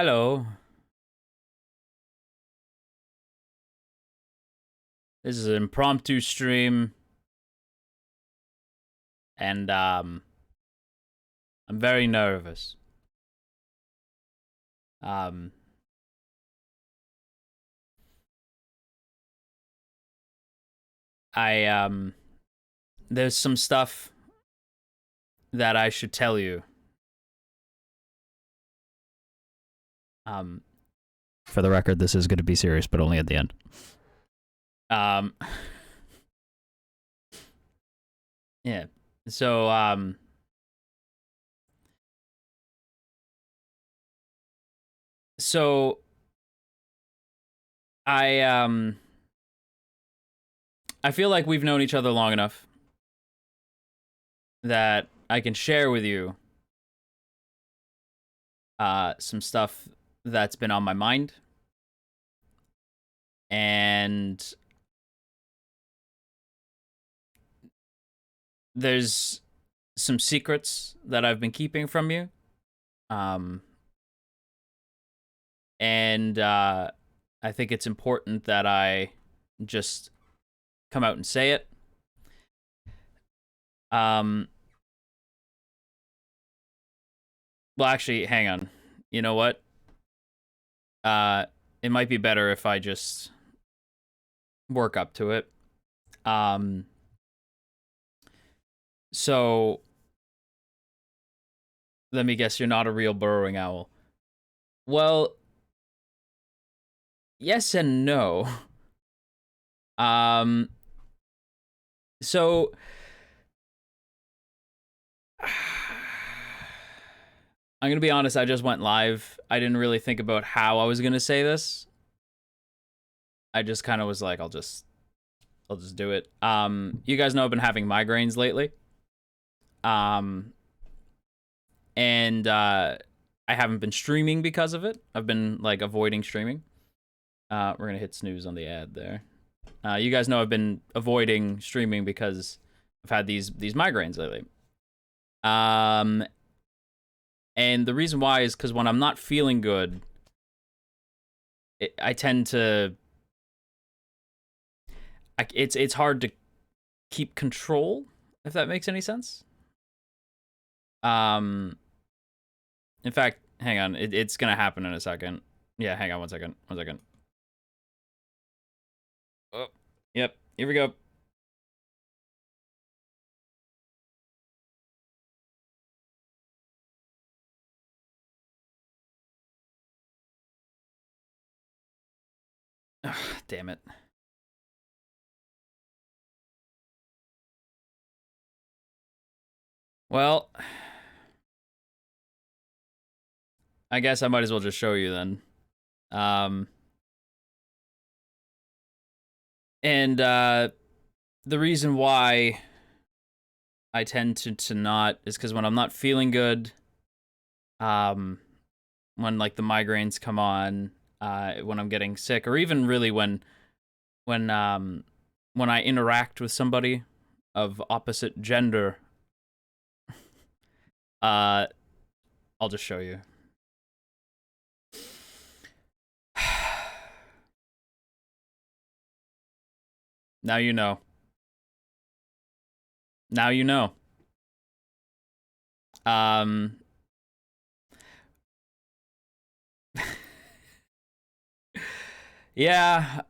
Hello. This is an impromptu stream, and I'm very nervous. Um, I there's some stuff that I should tell you. Um, For the record, this is going to be serious, but only at the end. um, yeah. So so I I feel like we've known each other long enough that I can share with you some stuff that's been on my mind, and there's some secrets that I've been keeping from you. Um, and I think it's important that I just come out and say it. Um, well, actually, hang on. You know what? Uh, it might be better if I just work up to it. Um, so let me guess, you're not a real burrowing owl. Well, yes and no. Um, so I'm gonna be honest, I just went live. I didn't really think about how I was gonna say this. I just kind of was like, I'll just do it. You guys know I've been having migraines lately. Um, and I haven't been streaming because of it. I've been like avoiding streaming. We're gonna hit snooze on the ad there. You guys know I've been avoiding streaming because I've had these migraines lately. And the reason why is because when I'm not feeling good, I tend to. It's hard to keep control, if that makes any sense. Um, in fact, hang on, it's gonna happen in a second. Yeah, hang on 1 second. 1 second. Oh, yep. Here we go. Ugh, damn it. Well, I guess I might as well just show you then. Um, and the reason why I tend to not is because when I'm not feeling good, um, when like the migraines come on, when I'm getting sick, or even really when um when I interact with somebody of opposite gender, uh, I'll just show you. Now you know. Now you know. Um, yeah.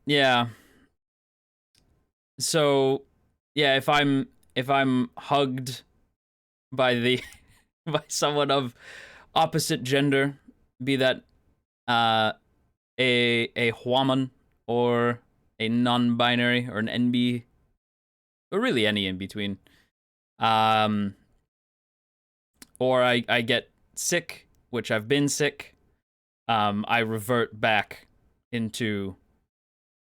Yeah. So, yeah, if I'm hugged by the by someone of opposite gender, be that uh a woman or a non-binary or an NB, or really any in between, um, or I get sick, which I've been sick, I revert back into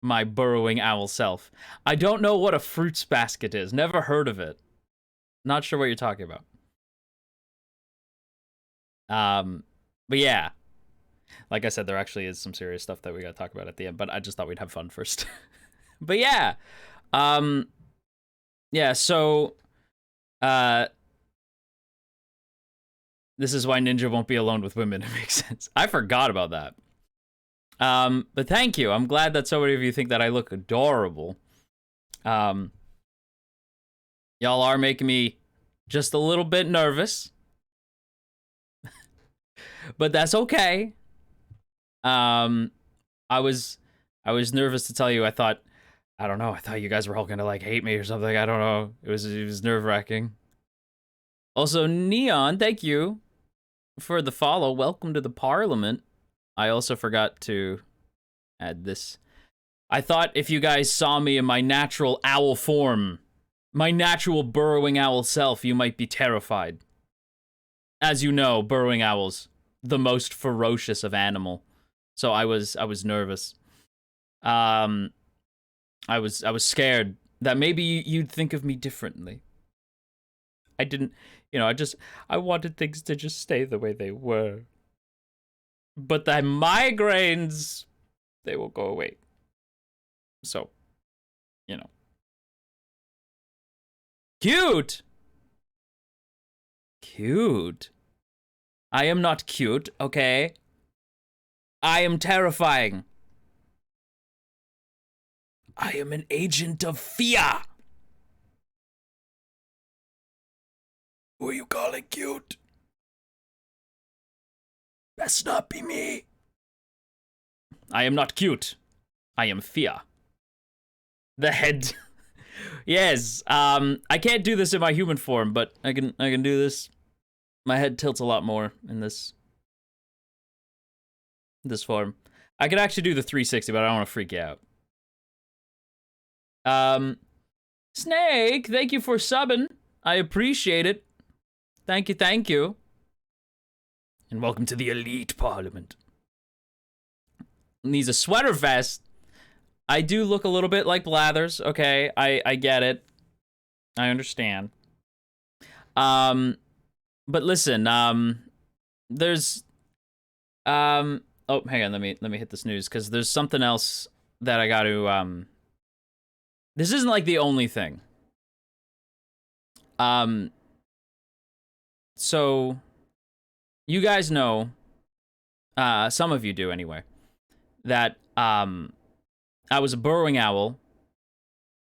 my burrowing owl self. I don't know what a fruits basket is. Never heard of it. Not sure what you're talking about. Um, but yeah, like I said, there actually is some serious stuff that we gotta talk about at the end. But I just thought we'd have fun first. But yeah, um, yeah. So, uh, This is why Ninja won't be alone with women. It makes sense. I forgot about that. But thank you. I'm glad that so many of you think that I look adorable. Y'all are making me just a little bit nervous. But that's okay. I was nervous to tell you. I thought you guys were all gonna like hate me or something. I don't know. It was nerve-wracking. Also, Neon, thank you for the follow. Welcome to the Parliament. I also forgot to add this. I thought if you guys saw me in my natural owl form, my natural burrowing owl self, you might be terrified. As you know, burrowing owls, the most ferocious of animal. So I was nervous. I was scared that maybe you'd think of me differently. I didn't, I wanted things to just stay the way they were. But the migraines, they will go away. So, Cute! Cute. I am not cute, okay? I am terrifying. I am an agent of fear. Who are you calling cute? Best not be me. I am not cute. I am fear. The head. Yes. I can't do this in my human form, but I can do this. My head tilts a lot more in this form. I could actually do the 360, but I don't want to freak you out. Snake, thank you for subbing. I appreciate it. Thank you. And welcome to the elite parliament. Needs a sweater vest. I do look a little bit like Blathers, okay? I get it. I understand. But listen, there's oh, hang on, let me hit the snooze, because there's something else that I got to this isn't like the only thing. So you guys know, some of you do anyway, that I was a burrowing owl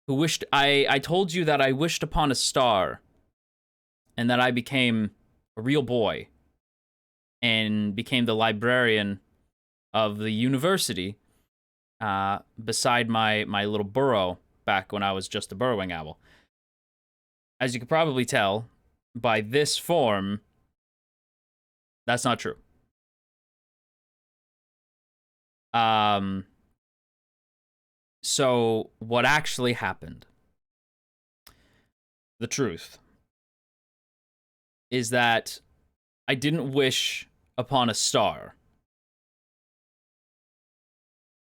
who wished, I told you that I wished upon a star and that I became a real boy and became the librarian of the university beside my little burrow back when I was just a burrowing owl. As you could probably tell by this form, that's not true. So what actually happened, the truth, is that I didn't wish upon a star.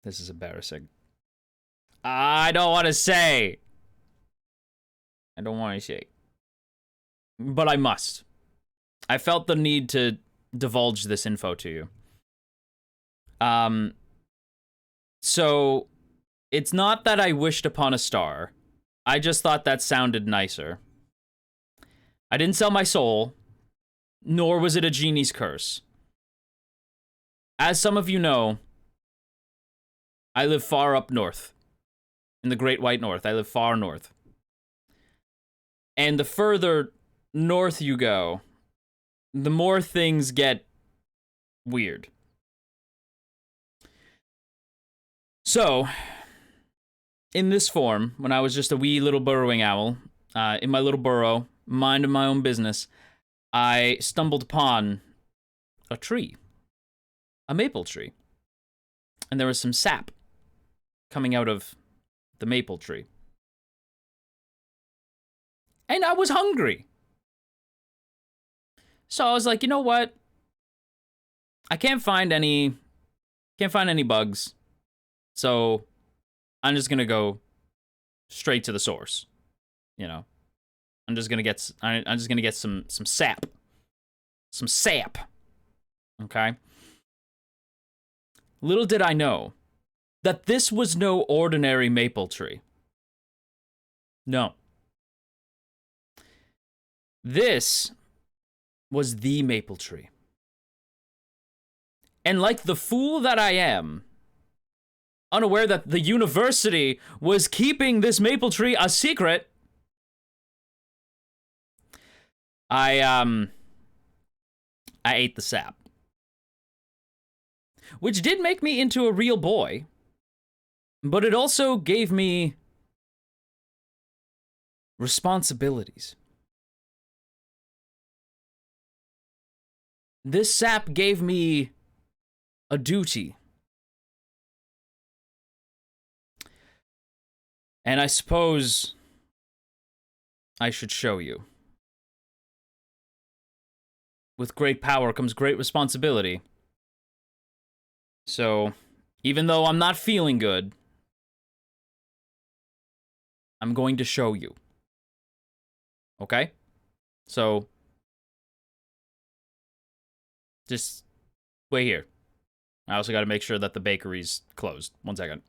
This is embarrassing. I don't want to say. But I must. I felt the need to divulge this info to you. So it's not that I wished upon a star. I just thought that sounded nicer. I didn't sell my soul, nor was it a genie's curse. As some of you know, I live far up north. In the Great White North. I live far north. And the further north you go, the more things get weird. So, in this form, when I was just a wee little burrowing owl, in my little burrow, minding my own business, I stumbled upon a tree. A maple tree. And there was some sap coming out of the maple tree. And I was hungry. So I was like, you know what? I can't find any bugs. So I'm just gonna go straight to the source. I'm just gonna get some sap. Some sap. Okay? Little did I know that this was no ordinary maple tree. No. This was the maple tree. And like the fool that I am, unaware that the university was keeping this maple tree a secret, I ate the sap. Which did make me into a real boy, but it also gave me responsibilities. This sap gave me a duty. And I suppose I should show you. With great power comes great responsibility. So, even though I'm not feeling good, I'm going to show you. Okay? So, just wait here. I also got to make sure that the bakery's closed. 1 second.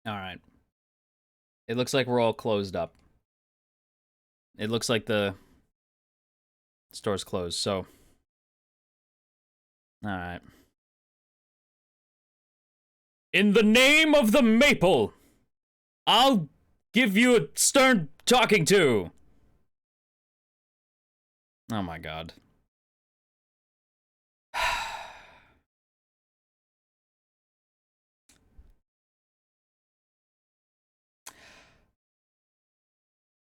All right. It looks like we're all closed up. It looks like the store's closed, so. All right. In the name of the maple, I'll give you a stern talking to. Oh my god.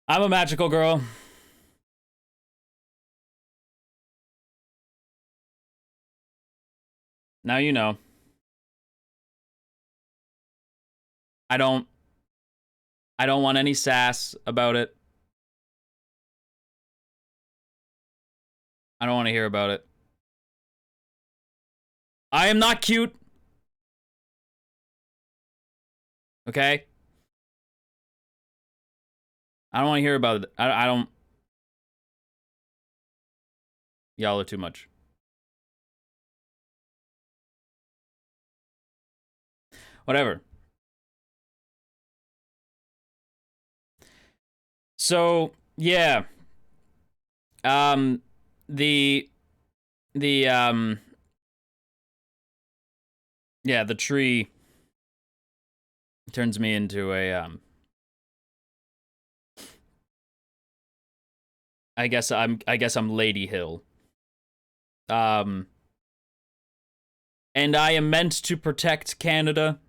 I'm a magical girl. Now you know. I don't want any sass about it. I don't want to hear about it. I am not cute. Okay? I don't want to hear about it. I don't. Y'all are too much. Whatever. So, yeah. The yeah, the tree turns me into a, I guess I'm Lady Hill. And I am meant to protect Canada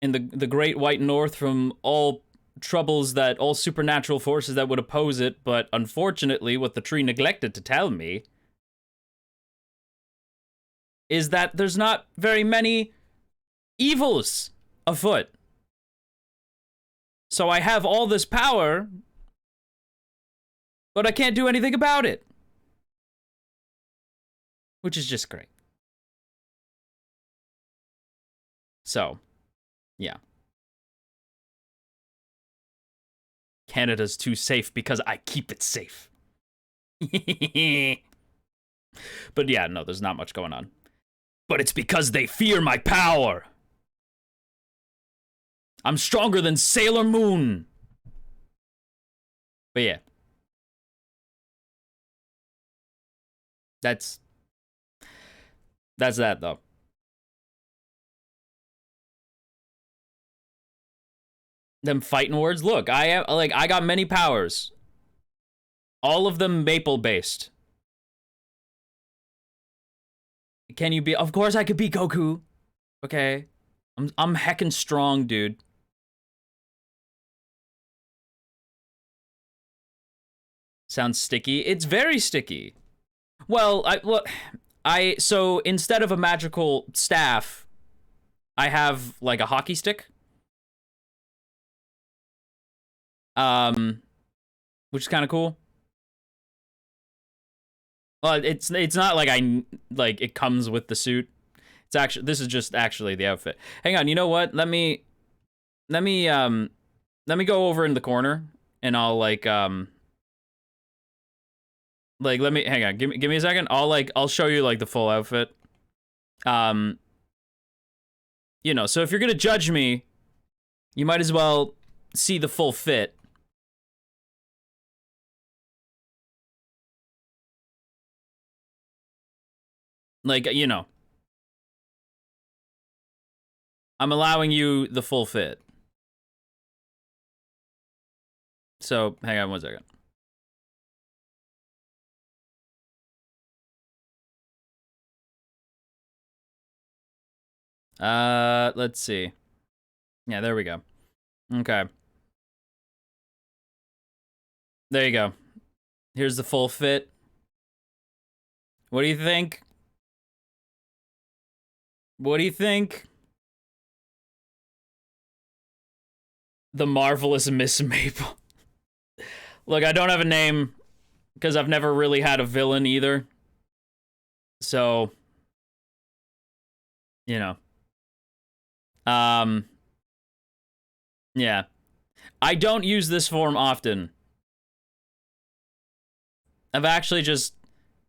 and the Great White North from all troubles, that all supernatural forces that would oppose it, but unfortunately, what the tree neglected to tell me is that there's not very many evils afoot. So I have all this power, but I can't do anything about it. Which is just great. So, yeah. Canada's too safe because I keep it safe. But yeah, no, there's not much going on. But it's because they fear my power. I'm stronger than Sailor Moon. But yeah. That's that, though. Them fighting words. Look, I got many powers. All of them maple based. Can you be? Of course I could be Goku. Okay. I'm heckin' strong, dude. Sounds sticky. It's very sticky. Well, so instead of a magical staff, I have like a hockey stick. Which is kind of cool. Well, it's not like it comes with the suit. It's actually, this is just actually the outfit. Hang on, you know what? Let me go over in the corner and I'll let me hang on. Give me a second. I'll show you like the full outfit. You know, so if you're gonna judge me, you might as well see the full fit. Like, you know, I'm allowing you the full fit. So, hang on one second. Let's see. Yeah, there we go. Okay. There you go. Here's the full fit. What do you think? What do you think? The Marvelous Miss Maple. Look, I don't have a name because I've never really had a villain either. So, you know. Yeah. I don't use this form often. I've actually just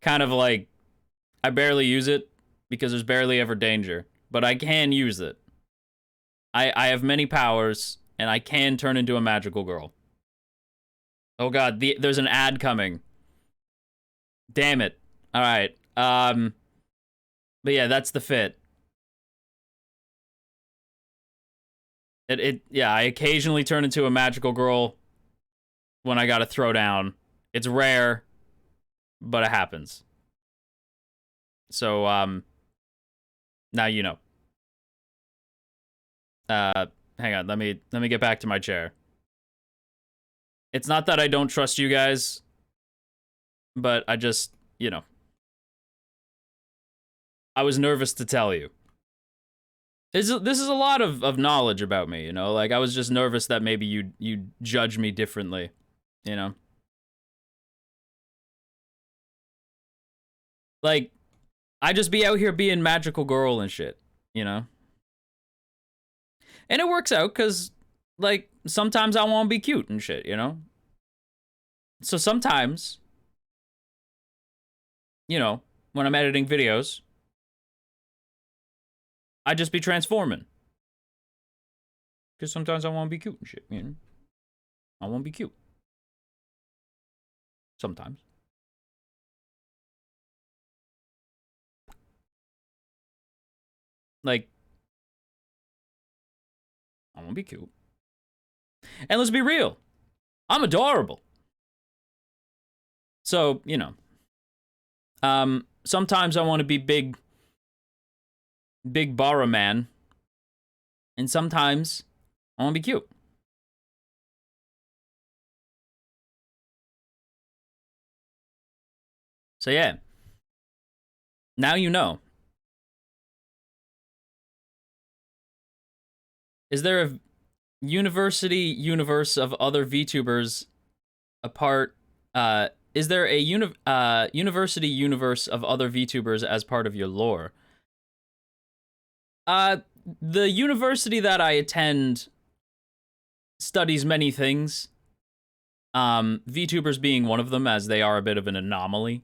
kind of like, I barely use it because there's barely ever danger, but I can use it. I have many powers and I can turn into a magical girl. Oh god, there's an ad coming. Damn it. All right. But yeah, that's the fit. Yeah, I occasionally turn into a magical girl when I gotta throw down. It's rare, but it happens. So, now you know. Hang on, let me get back to my chair. It's not that I don't trust you guys, but I just, you know. I was nervous to tell you. This is a lot of knowledge about me, you know? Like, I was just nervous that maybe you'd judge me differently, you know? Like, I just be out here being magical girl and shit, you know? And it works out, because, like, sometimes I want to be cute and shit, you know? So sometimes, you know, when I'm editing videos, I just be transforming. Because sometimes I want to be cute and shit, you know? I want to be cute. Sometimes. Like, I want to be cute. And let's be real. I'm adorable. So, you know. Sometimes I want to be big Bara man. And sometimes I want to be cute. So yeah. Now you know. Is there a university universe of other VTubers apart? Is there a university universe of other VTubers as part of your lore? The university that I attend studies many things. VTubers being one of them, as they are a bit of an anomaly.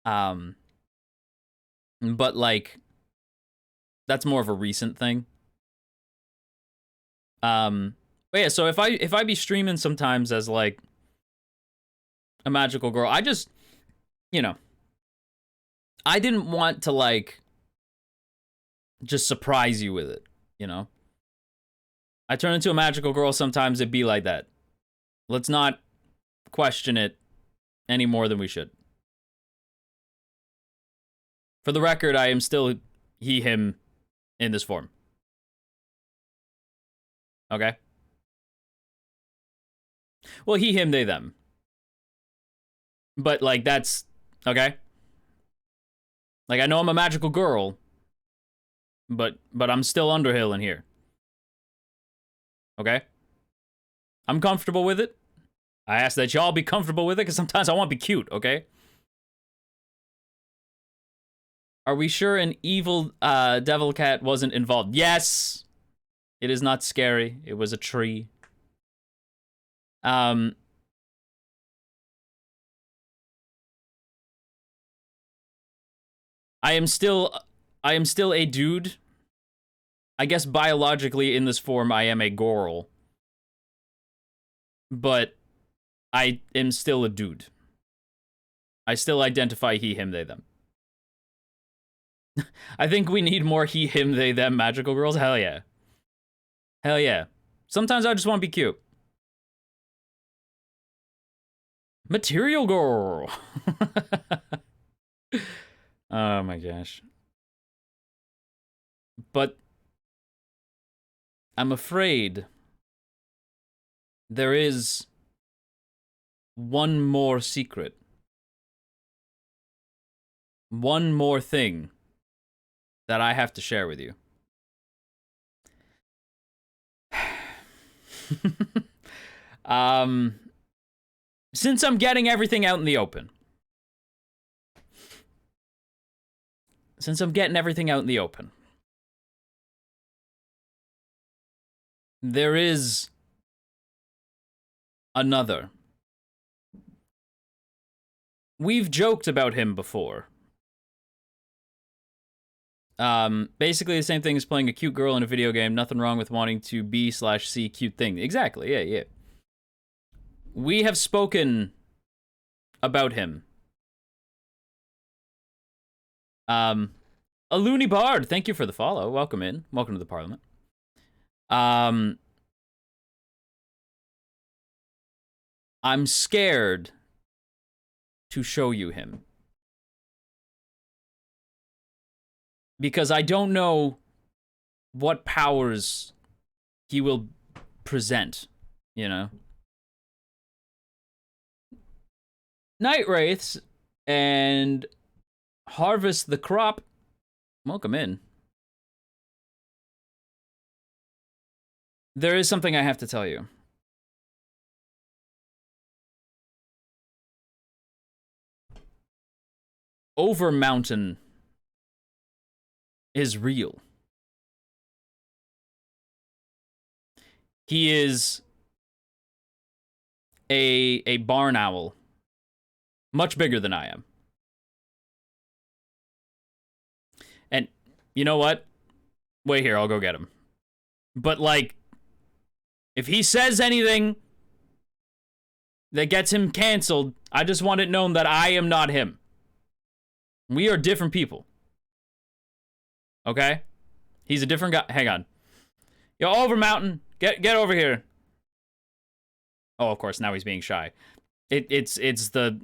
But like, that's more of a recent thing. But yeah, so if I be streaming sometimes as like a magical girl, I just, you know, I didn't want to like just surprise you with it, you know? I turn into a magical girl sometimes, it be like that. Let's not question it any more than we should. For the record, I am still he, him in this form. Okay? Well, he, him, they, them. But, like, that's... Okay? Like, I know I'm a magical girl, but I'm still Underhill in here. Okay? I'm comfortable with it. I ask that y'all be comfortable with it, because sometimes I want to be cute, okay? Are we sure an evil devil cat wasn't involved? Yes! It is not scary. It was a tree. I am still a dude. I guess biologically in this form I am a girl. But I am still a dude. I still identify he, him, they, them. I think we need more he, him, they, them magical girls. Hell yeah. Hell yeah. Sometimes I just want to be cute. Material girl. Oh my gosh. But I'm afraid there is one more secret. One more thing that I have to share with you. Since I'm getting everything out in the open. There is another. We've joked about him before. Basically the same thing as playing a cute girl in a video game. Nothing wrong with wanting to be/see cute thing. Exactly, yeah. We have spoken about him. A Looney Bard, thank you for the follow. Welcome in. Welcome to the Parliament. I'm scared to show you him. Because I don't know what powers he will present, you know? Night Wraiths and Harvest the Crop, welcome in. There is something I have to tell you. Overmountain is real. He is a barn owl. Much bigger than I am. And you know what? Wait here, I'll go get him. But like, if he says anything that gets him canceled, I just want it known that I am not him. We are different people. Okay? He's a different guy. Hang on. Yo, Overmountain, get over here. Oh, of course, now he's being shy. It's the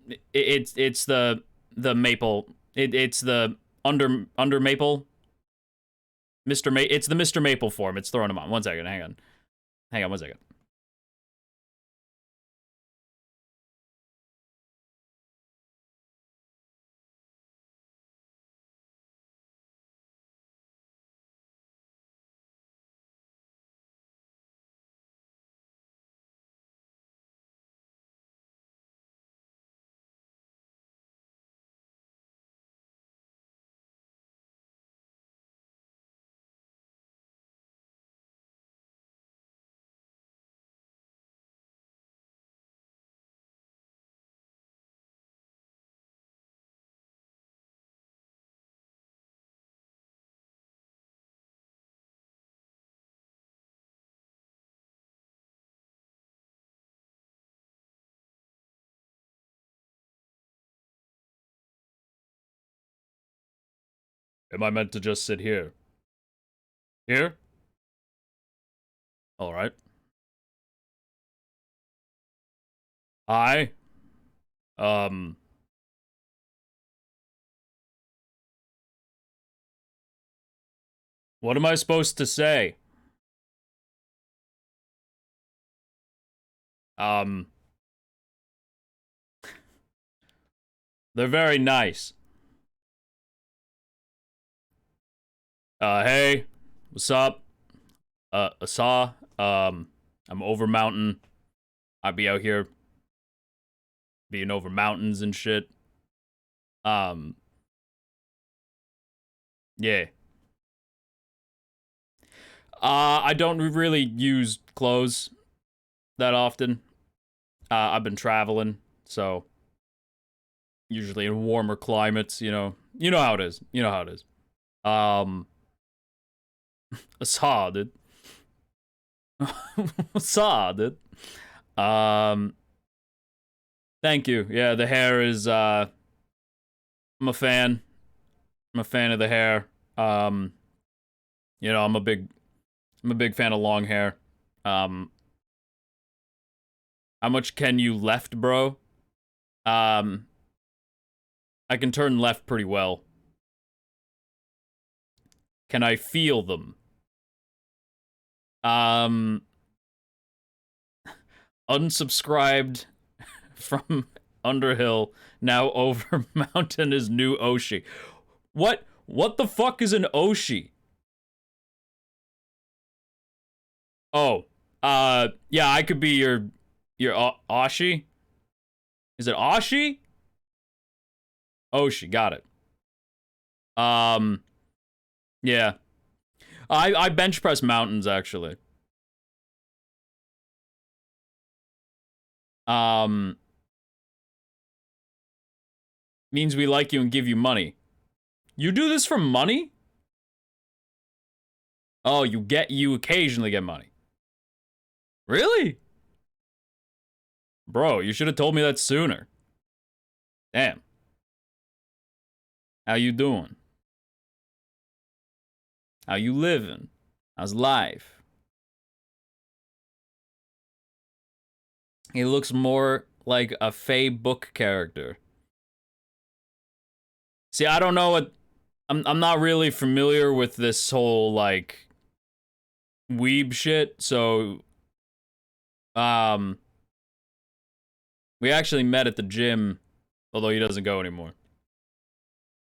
maple. It's the under maple. It's the Mr. Maple form. It's throwing him on. 1 second. Hang on 1 second. Am I meant to just sit here? Here? All right. Hi. Um. What am I supposed to say? Um. They're very nice. Hey. What's up? Asa. I'm over mountain. I'd be out here being over mountains and shit. Yeah. I don't really use clothes that often. I've been traveling, so usually in warmer climates, you know. You know how it is. You know how it is. Um, Asa, dude. Asa, dude. Um, Thank you. Yeah, the hair is, I'm a fan. I'm a fan of the hair. You know, I'm a big fan of long hair. Um, how much can you left, bro? Um, I can turn left pretty well. Can I feel them? Um, Unsubscribed from Underhill. Now over mountain is new Oshi. What the fuck is an Oshi? Oh, yeah, I could be your Oshi. Is it Oshi? Oshi, got it. Yeah. I bench press mountains actually. Means we like you and give you money. You do this for money? Oh, you occasionally get money. Really? Bro, you should have told me that sooner. Damn. How you doing? How you living? How's life? He looks more like a Fey book character. See, I don't know what I'm not really familiar with this whole like weeb shit, so we actually met at the gym, although he doesn't go anymore.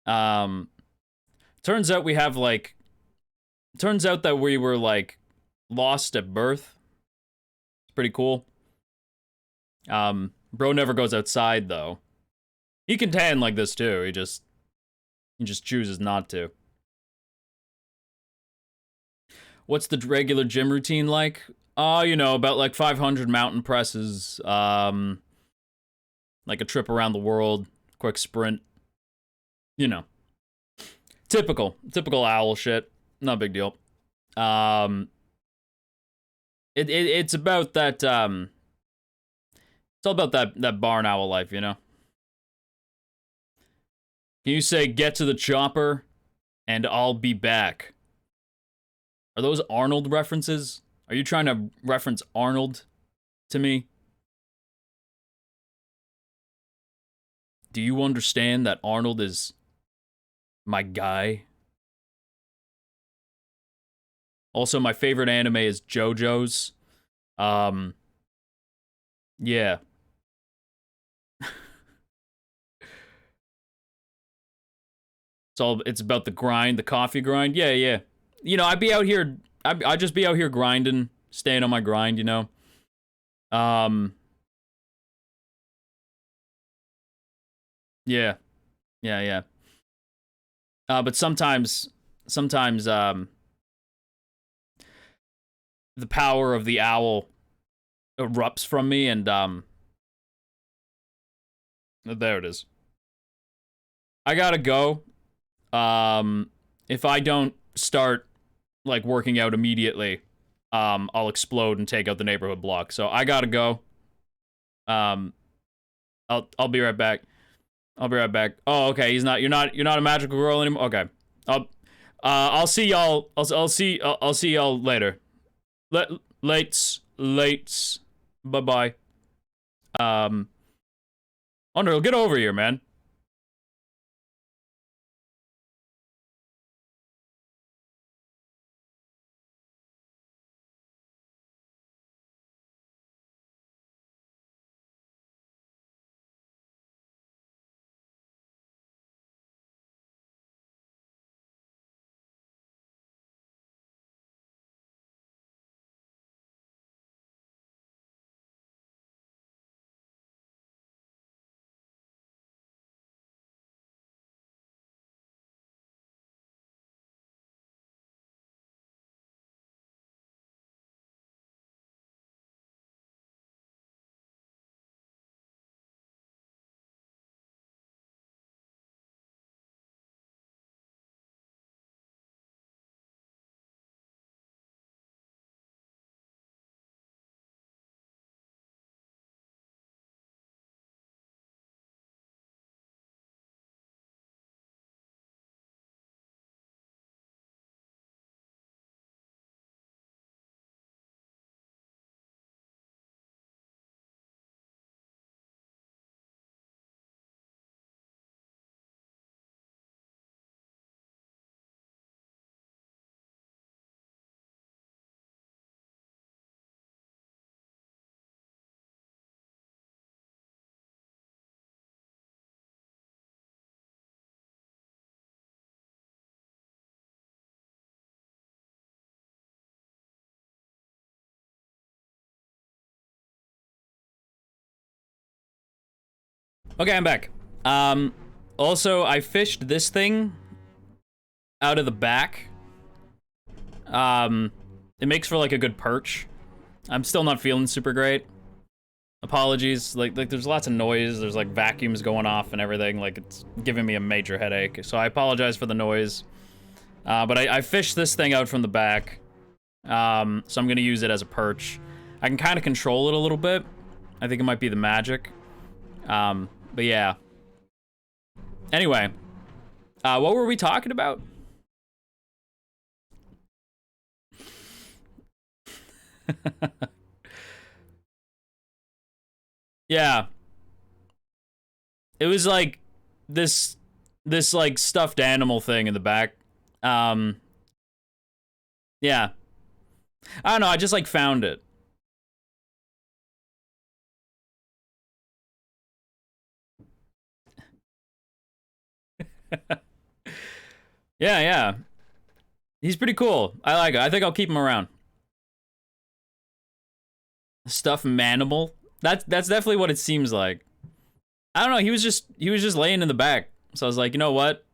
Turns out we have like turns out that we were like lost at birth. It's pretty cool. Bro never goes outside though. He can tan like this too. He just chooses not to. What's the regular gym routine like? You know, about like 500 mountain presses, like a trip around the world, quick sprint. You know. Typical owl shit. Not a big deal. It's about that it's all about that barn owl life, you know. Can you say get to the chopper and I'll be back? Are those Arnold references? Are you trying to reference Arnold to me? Do you understand that Arnold is my guy? Also, my favorite anime is JoJo's. Yeah. It's about the grind, the coffee grind. Yeah, yeah. You know, I'd be out here, I'd just be out here grinding, staying on my grind, you know. Yeah. Yeah, yeah. But sometimes, the power of the owl erupts from me, and, there it is. I gotta go. If I don't start, like, working out immediately, I'll explode and take out the neighborhood block. So I gotta go. I'll be right back. I'll be right back. Oh, okay. You're not a magical girl anymore. Okay. I'll see y'all. I'll see y'all later. Lates. Bye-bye. Underhill, get over here, man. Okay, I'm back. Also, I fished this thing out of the back. It makes for like a good perch. I'm still not feeling super great. Apologies. Like there's lots of noise. There's like vacuums going off and everything. Like it's giving me a major headache. So I apologize for the noise. But I fished this thing out from the back. So I'm gonna use it as a perch. I can kind of control it a little bit. I think it might be the magic. But yeah. Anyway, what were we talking about? Yeah. It was like this like stuffed animal thing in the back. Yeah. I don't know, I just like found it. Yeah. He's pretty cool. I like it. I think I'll keep him around. Stuffed manimal. That's definitely what it seems like. I don't know, he was just laying in the back. So I was like, you know what?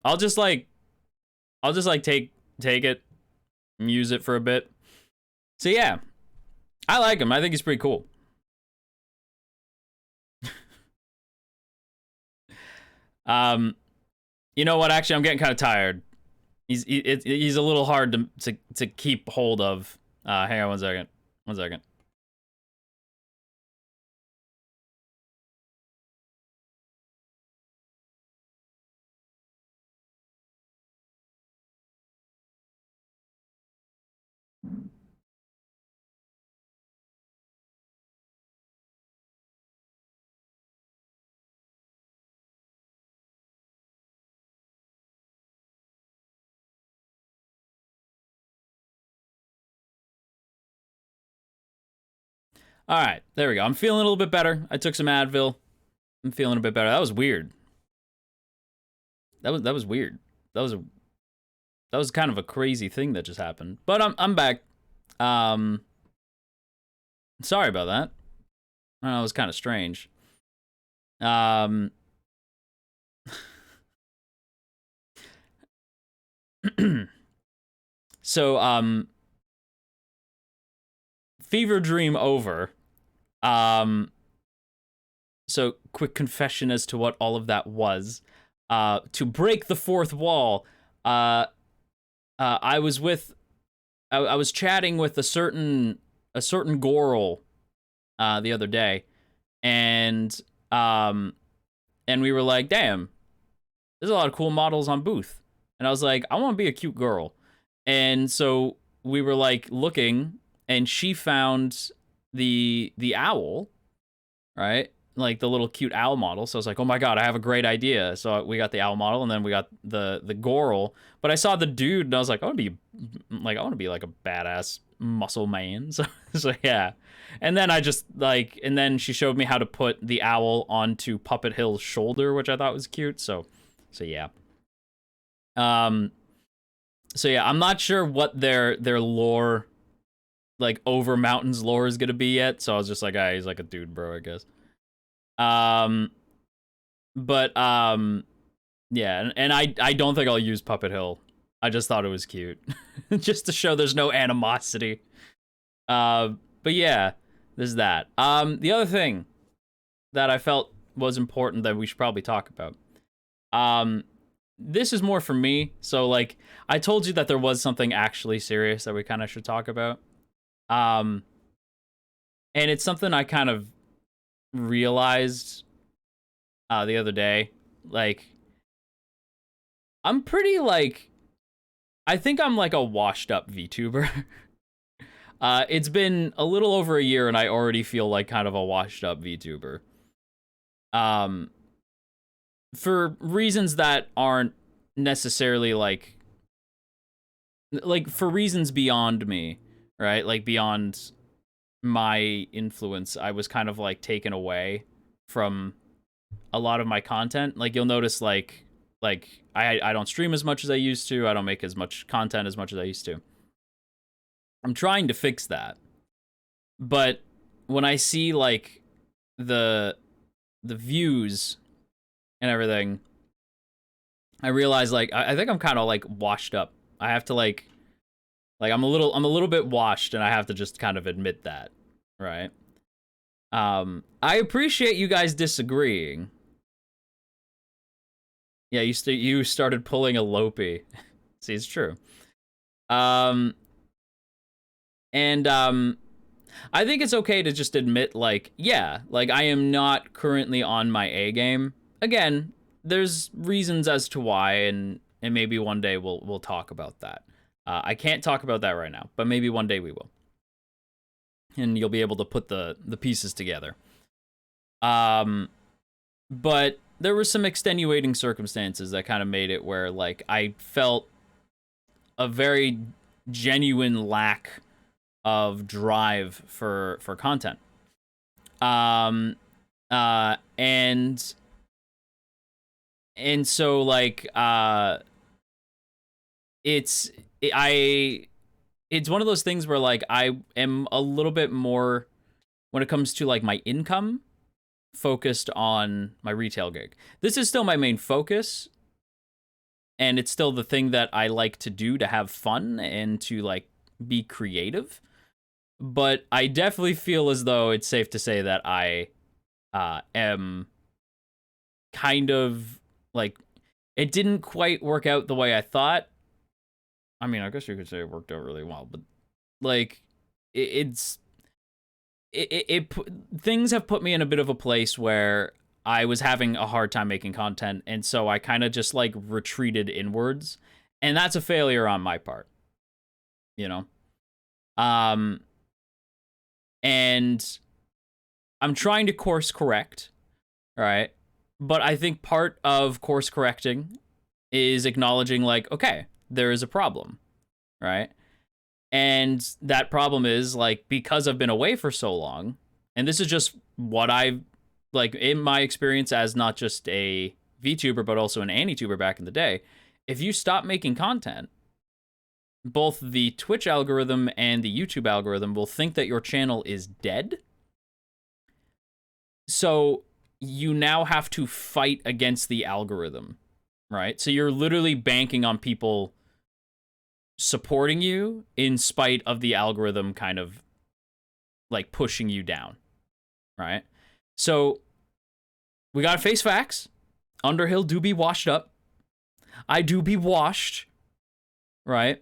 I'll just like take it and use it for a bit. So yeah. I like him. I think he's pretty cool. You know what? Actually, I'm getting kind of tired. He's a little hard to keep hold of. Hang on 1 second. 1 second. All right, there we go. I'm feeling a little bit better. I took some Advil. I'm feeling a bit better. That was weird. That was weird. That was kind of a crazy thing that just happened. But I'm back. Sorry about that. I know, it was kind of strange. So fever dream over. So quick confession as to what all of that was. To break the fourth wall, I was chatting with a certain Goral the other day, and we were like, damn, there's a lot of cool models on Booth. And I was like, I want to be a cute girl. And so we were like looking, and she found the owl, right? Like the little cute owl model. So I was like, oh my god, I have a great idea. So we got the owl model, and then we got the Goral. But I saw the dude, and I was like, I want to be like a badass muscle man. So yeah. And then I just like, and then she showed me how to put the owl onto Puppet Hill's shoulder, which I thought was cute. So yeah. So yeah, I'm not sure what their lore, like over mountains lore, is gonna be yet. So I was just like, ah, he's like a dude, bro, I guess. But yeah, and I don't think I'll use Puppet Hill. I just thought it was cute, just to show there's no animosity. But yeah, there's that. The other thing that I felt was important that we should probably talk about. This is more for me. So like, I told you that there was something actually serious that we kind of should talk about. And it's something I kind of realized the other day. Like, I'm pretty like, I think I'm like a washed up VTuber. It's been a little over a year and I already feel like kind of a washed up VTuber. For reasons that aren't necessarily like for reasons beyond me, right? Like beyond my influence, I was kind of like taken away from a lot of my content. Like you'll notice like I don't stream as much as I used to. I don't make as much content as much as I used to. I'm trying to fix that. But when I see like the views and everything, I realize like I think I'm kind of like washed up. I have to like I'm a little bit washed, and I have to just kind of admit that, right? I appreciate you guys disagreeing. Yeah, you started pulling a Lopi. See, it's true. And I think it's okay to just admit like, yeah, like I am not currently on my A game. Again, there's reasons as to why, and maybe one day we'll talk about that. I can't talk about that right now, but maybe one day we will, and you'll be able to put the pieces together. But there were some extenuating circumstances that kind of made it where like I felt a very genuine lack of drive for content. And so like it's one of those things where like I am a little bit more, when it comes to like my income, focused on my retail gig. This is still my main focus, and it's still the thing that I like to do to have fun and to like be creative. But I definitely feel as though it's safe to say that I am kind of like, it didn't quite work out the way I thought. I mean, I guess you could say it worked out really well, but like things have put me in a bit of a place where I was having a hard time making content, and so I kind of just like retreated inwards, and that's a failure on my part, you know. And I'm trying to course correct, right? But I think part of course correcting is acknowledging like, okay, there is a problem, right? And that problem is like, because I've been away for so long, and this is just what I've like in my experience as not just a VTuber but also an AniTuber back in the day, if you stop making content, both the Twitch algorithm and the YouTube algorithm will think that your channel is dead. So you now have to fight against the algorithm, right? So you're literally banking on people supporting you in spite of the algorithm kind of like pushing you down, right? So we gotta face facts. Underhill do be washed up. I do be washed, right?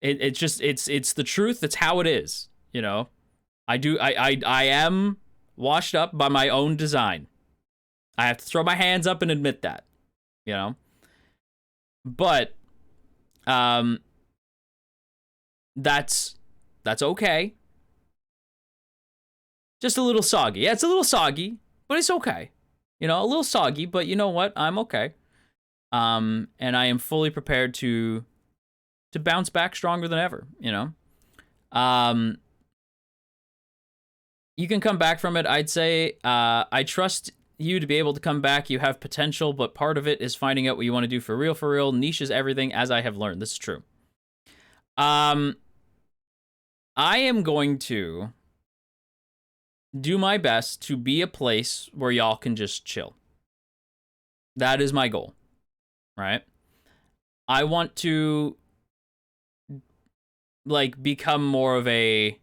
It's just it's the truth. It's how it is, you know. I am washed up by my own design. I have to throw my hands up and admit that, you know. But that's okay. Just a little soggy. Yeah, it's a little soggy, but it's okay. You know, a little soggy, but you know what? I'm okay. And I am fully prepared to bounce back stronger than ever, you know? You can come back from it. I'd say I trust you to be able to come back. You have potential, but part of it is finding out what you want to do for real, for real. Niche is everything, as I have learned. This is true. I am going to do my best to be a place where y'all can just chill. That is my goal, right? I want to like become more of a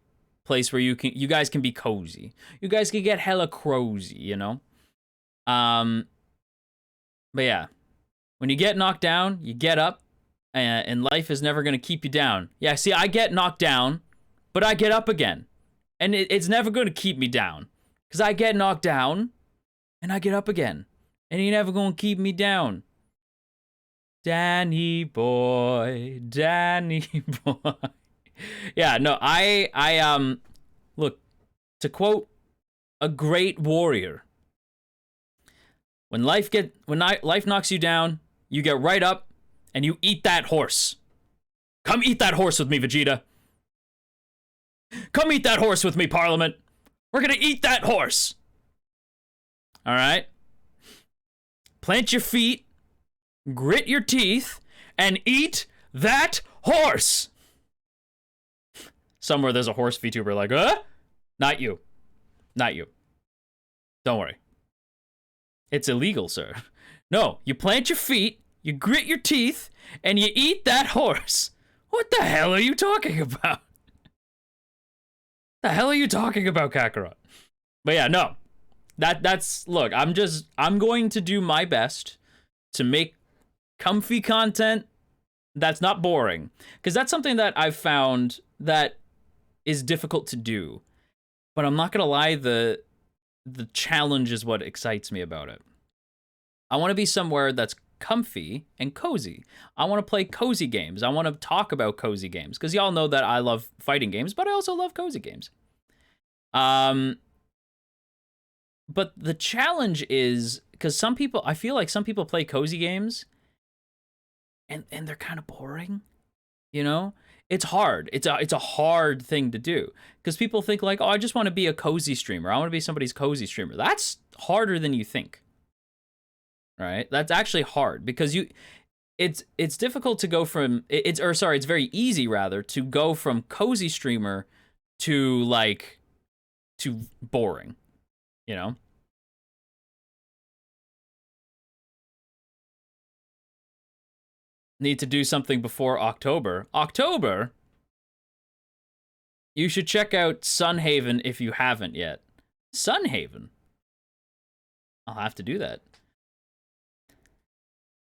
place where you guys can be cozy. You guys can get hella cozy, you know? But yeah, when you get knocked down, you get up, and life is never gonna keep you down. Yeah, see, I get knocked down, but I get up again. And it's never gonna keep me down. Because I get knocked down, and I get up again. And you're never gonna keep me down. Danny boy, Danny boy. Yeah, no, I look, to quote a great warrior, when life knocks you down, you get right up and you eat that horse. Come eat that horse with me, Vegeta. Come eat that horse with me, Parliament. We're gonna eat that horse. All right? Plant your feet, grit your teeth, and eat that horse. Somewhere there's a horse VTuber like, Not you. Not you. Don't worry. It's illegal, sir. No, you plant your feet, you grit your teeth, and you eat that horse. What the hell are you talking about? The hell are you talking about, Kakarot? But yeah, no. Look, I'm going to do my best to make comfy content that's not boring. Because that's something that I've found that is difficult to do. But I'm not gonna lie, the challenge is what excites me about it. I want to be somewhere that's comfy and cozy. I want to play cozy games. I want to talk about cozy games. Because y'all know that I love fighting games, but I also love cozy games. But the challenge is, because I feel like some people play cozy games, and they're kind of boring, you know? It's hard. It's a hard thing to do, because people think like, oh, I just want to be a cozy streamer. I want to be somebody's cozy streamer. That's harder than you think, right? That's actually hard, because it's difficult to go from, it's very easy rather to go from cozy streamer to boring, you know? Need to do something before October. October? You should check out Sunhaven if you haven't yet. Sunhaven? I'll have to do that.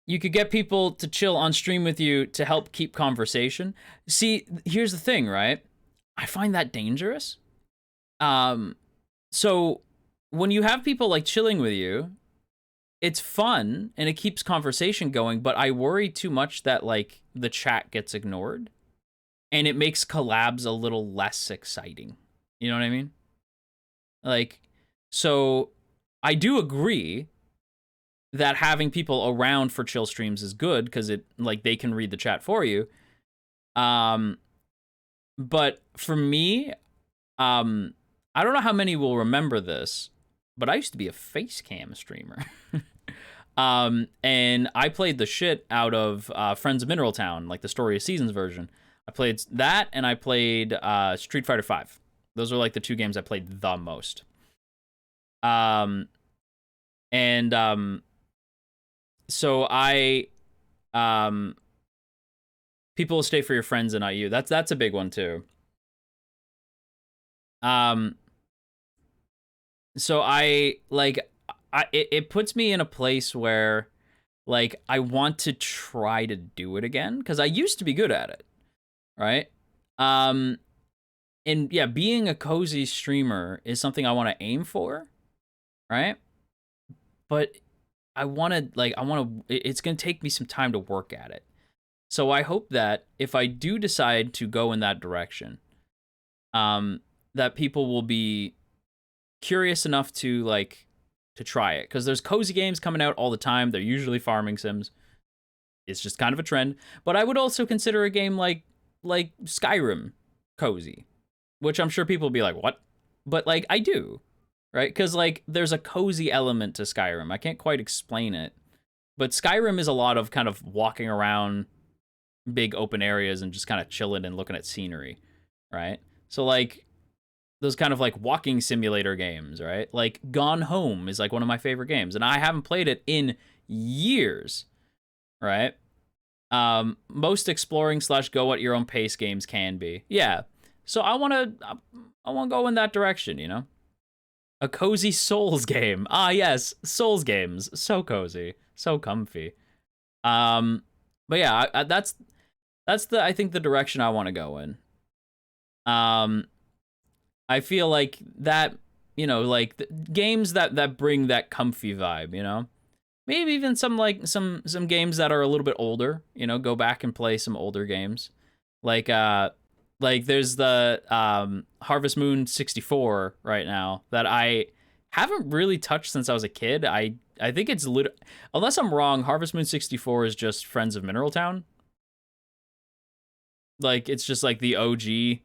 You could get people to chill on stream with you to help keep conversation. See, here's the thing, right? I find that dangerous. So when you have people like chilling with you, it's fun and it keeps conversation going, but I worry too much that like the chat gets ignored and it makes collabs a little less exciting. You know what I mean? Like, so I do agree that having people around for chill streams is good, because it like they can read the chat for you. But for me, I don't know how many will remember this, but I used to be a face cam streamer. And I played the shit out of Friends of Mineral Town, like the Story of Seasons version. I played that, and I played Street Fighter V. Those are like the two games I played the most. So people will stay for your friends and not you. That's a big one too. So it puts me in a place where like I want to try to do it again, because I used to be good at it, right? And yeah, being a cozy streamer is something I want to aim for, right? But it's gonna take me some time to work at it. So I hope that if I do decide to go in that direction, that people will be curious enough to like to try it, because there's cozy games coming out all the time. They're usually farming sims. It's just kind of a trend. But I would also consider a game like Skyrim cozy, which I'm sure people will be like, what? But like I do, right? Because like there's a cozy element to Skyrim. I can't quite explain it, but Skyrim is a lot of kind of walking around big open areas and just kind of chilling and looking at scenery, right? So like those kind of like walking simulator games, right? Like Gone Home is like one of my favorite games, and I haven't played it in years, right? Most exploring / go at your own pace games can be. Yeah. So I want to go in that direction, you know? A cozy Souls game. Ah, yes, Souls games. So cozy, so comfy. But yeah, that's I think the direction I want to go in. I feel like that, you know, like games that bring that comfy vibe, you know? Maybe even some games that are a little bit older, you know, go back and play some older games. Like there's the Harvest Moon 64 right now that I haven't really touched since I was a kid. I think it's unless I'm wrong, Harvest Moon 64 is just Friends of Mineral Town. Like it's just like the OG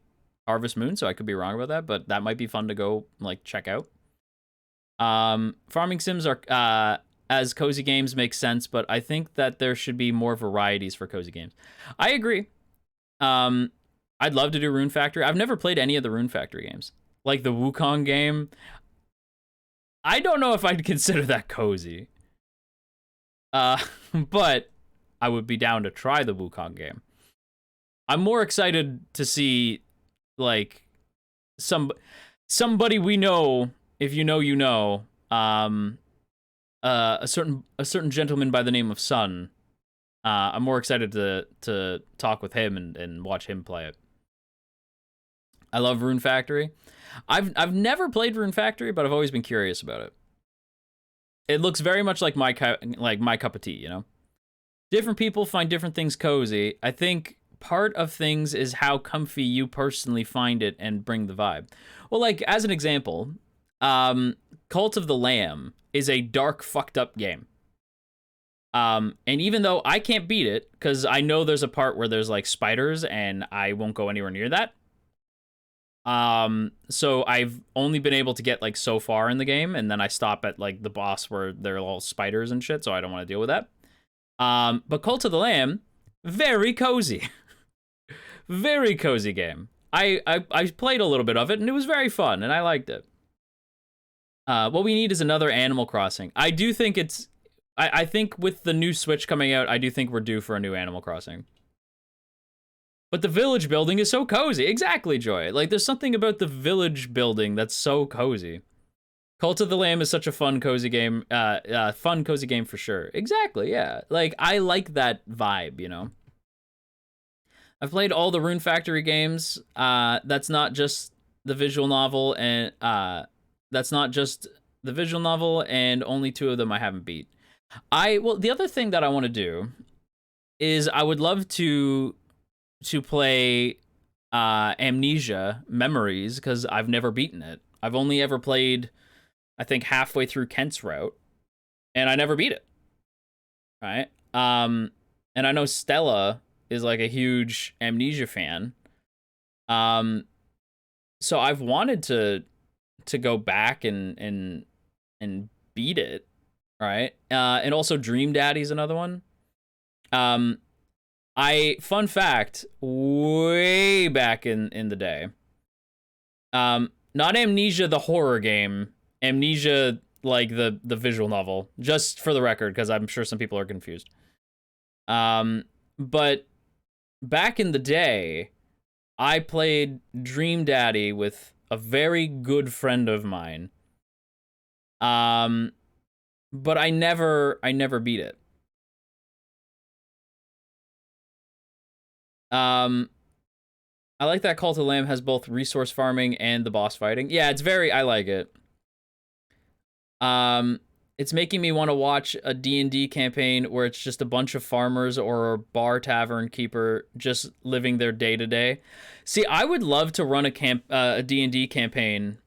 Harvest Moon, so I could be wrong about that, but that might be fun to go like check out. Farming sims are as cozy games make sense, but I think that there should be more varieties for cozy games. I agree. I'd love to do Rune Factory. I've never played any of the Rune Factory games. Like the Wukong game, I don't know if I'd consider that cozy. But I would be down to try the Wukong game. I'm more excited to see like somebody we know, if you know, you know, a certain gentleman by the name of Sun. I'm more excited to talk with him and watch him play it. I love Rune Factory. I've never played Rune Factory, but I've always been curious about it. It looks very much like my cup of tea, you know? Different people find different things cozy. I think part of things is how comfy you personally find it and bring the vibe. Well, like, as an example, Cult of the Lamb is a dark, fucked up game. And even though I can't beat it, because I know there's a part where there's, like, spiders, and I won't go anywhere near that. So I've only been able to get, like, so far in the game, and then I stop at, like, the boss where they're all spiders and shit, so I don't want to deal with that. But Cult of the Lamb, very cozy. Very cozy game. I played a little bit of it, and it was very fun, and I liked it. What we need is another Animal Crossing. I do think it's... I think with the new Switch coming out, I do think we're due for a new Animal Crossing. But the village building is so cozy. Exactly, Joy. Like, there's something about the village building that's so cozy. Cult of the Lamb is such a fun, cozy game. Fun, cozy game for sure. Exactly, yeah. Like, I like that vibe, you know? I've played all the Rune Factory games. That's not just the visual novel, and only 2 of them I haven't beat. Well, the other thing that I want to do is I would love to play Amnesia Memories, because I've never beaten it. I've only ever played, I think, halfway through Kent's route, and I never beat it. Right? And I know Stella is like a huge Amnesia fan. So I've wanted to go back and beat it, right? And also Dream Daddy's another one. Fun fact, way back in the day, not Amnesia the horror game, Amnesia like the visual novel, just for the record, because I'm sure some people are confused. But back in the day, I played Dream Daddy with a very good friend of mine. But I never beat it. I like that Cult of the Lamb has both resource farming and the boss fighting. Yeah, I like it. It's making me want to watch a D&D campaign where it's just a bunch of farmers or a bar tavern keeper just living their day-to-day. See, I would love to run a D&D campaign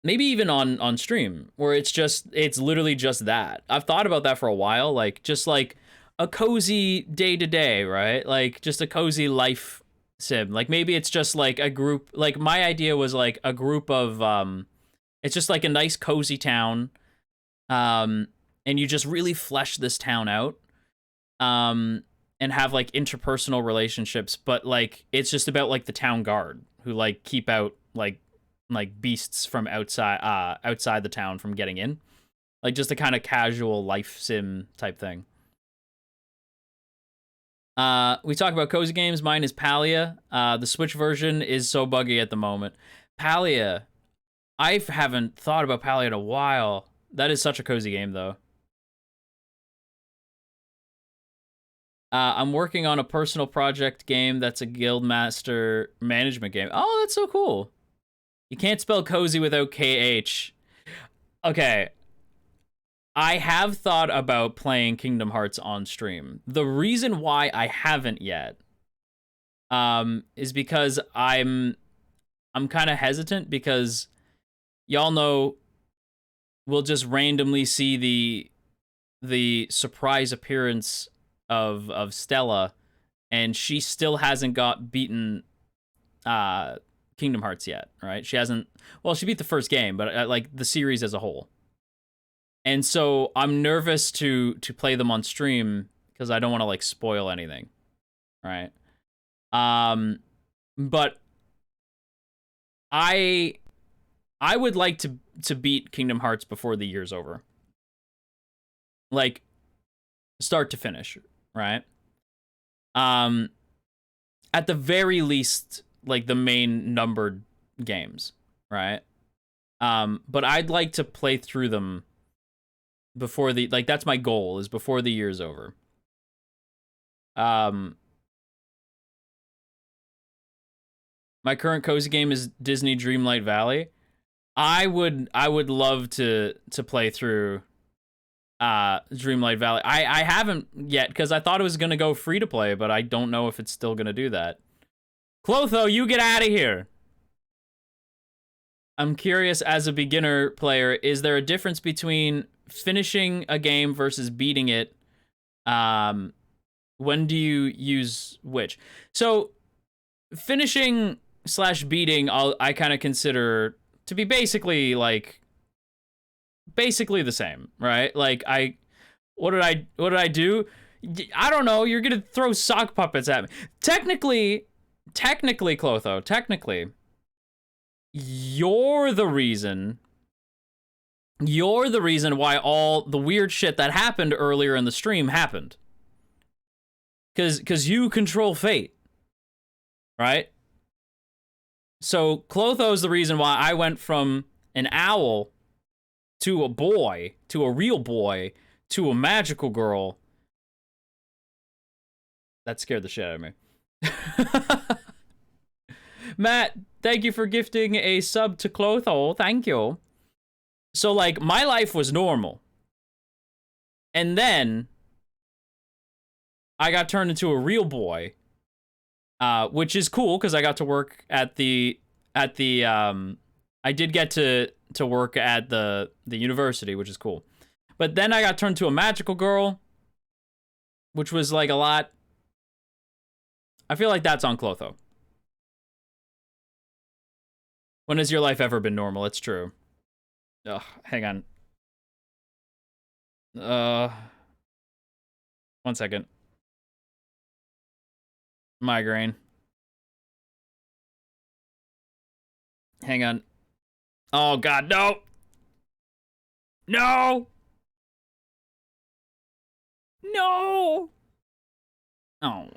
maybe even on stream, where it's literally just that. I've thought about that for a while, like just like a cozy day to day, right? Like just a cozy life sim. Like maybe it's just like a group. Like my idea was like a group of it's just like a nice cozy town, and you just really flesh this town out, and have like interpersonal relationships, but like it's just about like the town guard who like keep out like beasts from outside the town from getting in, like just a kind of casual life sim type thing. We talk about cozy games. Mine is Palia. The Switch version is so buggy at the moment. Palia, I haven't thought about Palia in a while. That is such a cozy game, though. I'm working on a personal project game that's a Guildmaster management game. Oh, that's so cool. You can't spell cozy without KH. Okay. I have thought about playing Kingdom Hearts on stream. The reason why I haven't yet is because I'm kind of hesitant, because y'all know we'll just randomly see the surprise appearance of Stella, and she still hasn't got beaten Kingdom Hearts yet, right? She hasn't. Well, she beat the first game, but like the series as a whole. And so I'm nervous to play them on stream because I don't want to like spoil anything, right? But I would like to beat Kingdom Hearts before the year's over, like start to finish, right? At the very least, like the main numbered games, right? But I'd like to play through them before the, like, that's my goal, is before the year's over. My current cozy game is Disney Dreamlight Valley. I would love to play through Dreamlight Valley. I haven't yet because I thought it was gonna go free to play, but I don't know if it's still gonna do that. Clotho, you get out of here. I'm curious, as a beginner player, is there a difference between finishing a game versus beating it? When do you use which? So finishing / beating, I kind of consider to be basically the same, right? Like what did I do? I don't know. You're gonna throw sock puppets at me. Technically, Clotho, technically, you're the reason why all the weird shit that happened earlier in the stream happened. Cause you control fate, right? So Clotho's the reason why I went from an owl to a boy, to a real boy, to a magical girl. That scared the shit out of me. Matt, thank you for gifting a sub to Clotho. Thank you. So, like, my life was normal. And then I got turned into a real boy, which is cool because I got to work at the I did get to work at the university, which is cool. But then I got turned to a magical girl, which was like a lot. I feel like that's on Clotho. When has your life ever been normal? It's true. Ugh, hang on. 1 second. Migraine. Hang on. Oh God, no! No! No! Oh.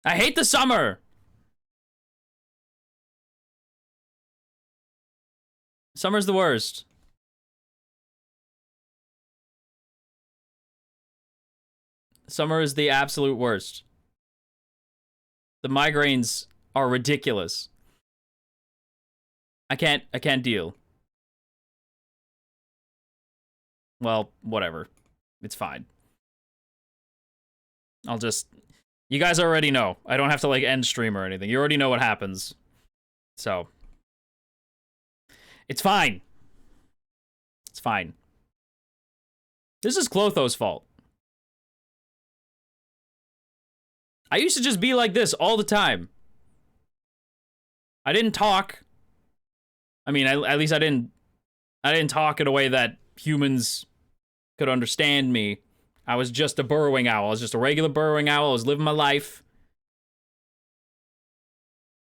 I hate the summer! Summer's the worst. Summer is the absolute worst. The migraines are ridiculous. I can't deal. Well, whatever. It's fine. I'll just... You guys already know. I don't have to, like, end stream or anything. You already know what happens. So... It's fine. It's fine. This is Clotho's fault. I used to just be like this all the time. I didn't talk. I mean, at least I didn't talk in a way that humans could understand me. I was just a burrowing owl. I was just a regular burrowing owl. I was living my life.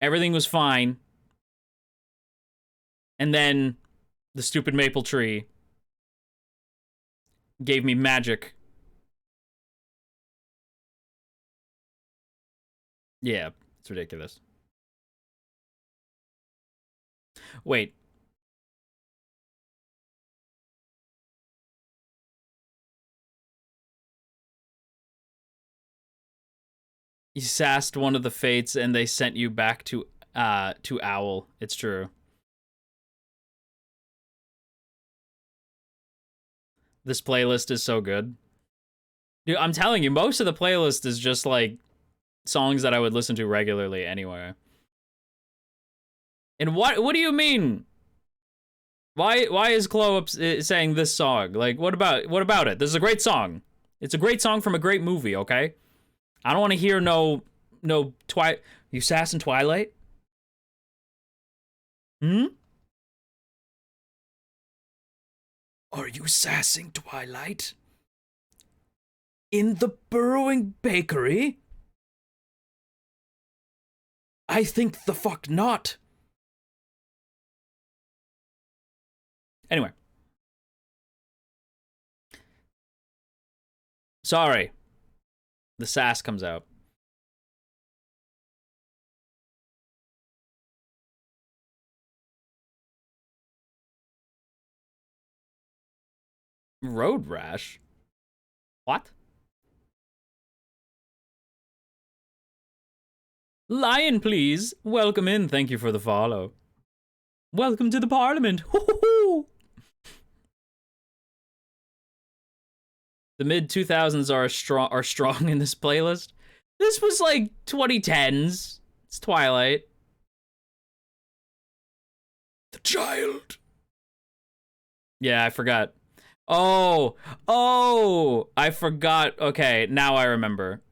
Everything was fine. And then the stupid maple tree gave me magic. Yeah, it's ridiculous. Wait. You sassed one of the fates and they sent you back to Owl. It's true. This playlist is so good. Dude, I'm telling you, most of the playlist is just like songs that I would listen to regularly anywhere. And what do you mean? Why is Chloe saying this song? Like, what about it? This is a great song. It's a great song from a great movie, okay? I don't want to hear no You sass in Twilight? Hmm? Are you sassing Twilight? In the Burrowing Bakery? I think the fuck not. Anyway. Sorry. The sass comes out. Road rash? What? Lion, please. Welcome in. Thank you for the follow. Welcome to the Parliament. Hoo-hoo-hoo. The mid-2000s are strong in this playlist. This was like 2010s. It's Twilight. The child. Yeah, I forgot. Oh, I forgot. Okay, now I remember.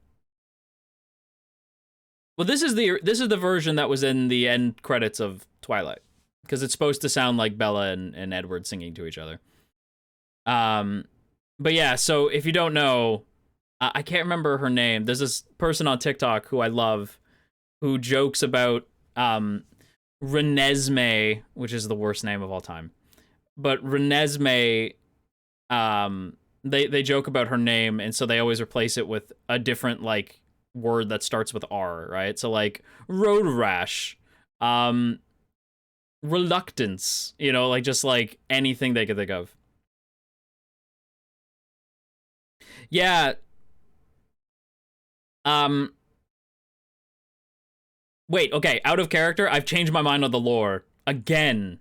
Well, this is the version that was in the end credits of Twilight, because it's supposed to sound like Bella and Edward singing to each other. But yeah, so if you don't know, I can't remember her name. There's this person on TikTok who I love, who jokes about Renesmee, which is the worst name of all time. But Renesmee, they joke about her name, and so they always replace it with a different like word that starts with R, right? So like road rash, reluctance, you know, like just like anything they could think of. Yeah. Wait, okay, out of character. I've changed my mind on the lore again.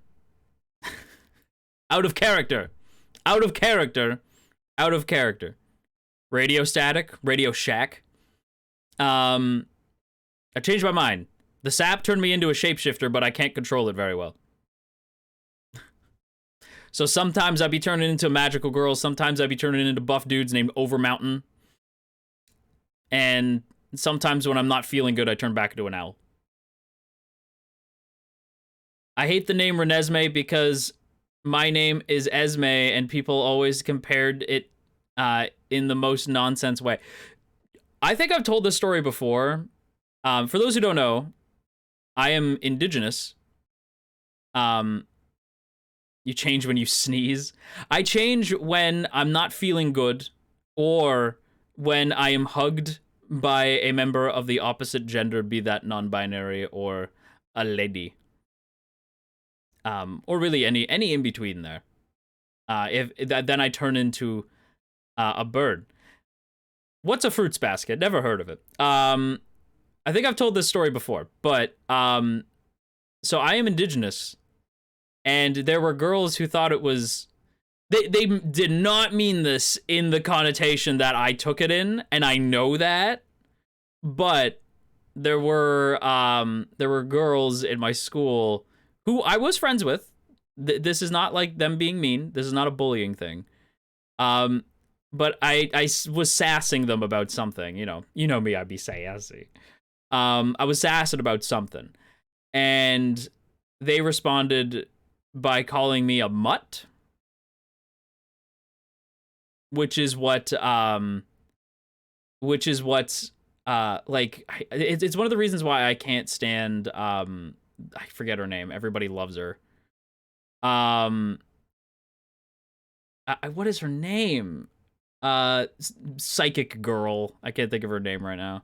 Out of character. Out of character. Out of character. Radio Static, Radio Shack. I changed my mind. The sap turned me into a shapeshifter, but I can't control it very well. So sometimes I'd be turning into magical girls, sometimes I'd be turning into buff dudes named Overmountain. And sometimes when I'm not feeling good, I turn back into an owl. I hate the name Renesmee because my name is Esme, and people always compared it in the most nonsense way. I think I've told this story before. For those who don't know, I am indigenous. You change when you sneeze. I change when I'm not feeling good, or when I am hugged by a member of the opposite gender, be that non-binary or a lady. Or really any in between there. Then I turn into a bird. What's a fruits basket? Never heard of it. I think I've told this story before, but so I am indigenous, and there were girls who thought it was. They did not mean this in the connotation that I took it in, and I know that, but there were girls in my school who I was friends with. This is not like them being mean. This is not a bullying thing. But I was sassing them about something. You know me. I'd be sassy. I was sassing about something, and they responded by calling me a mutt, which is what's like it's one of the reasons why I can't stand I forget her name. Everybody loves her. What is her name? Psychic girl. I can't think of her name right now.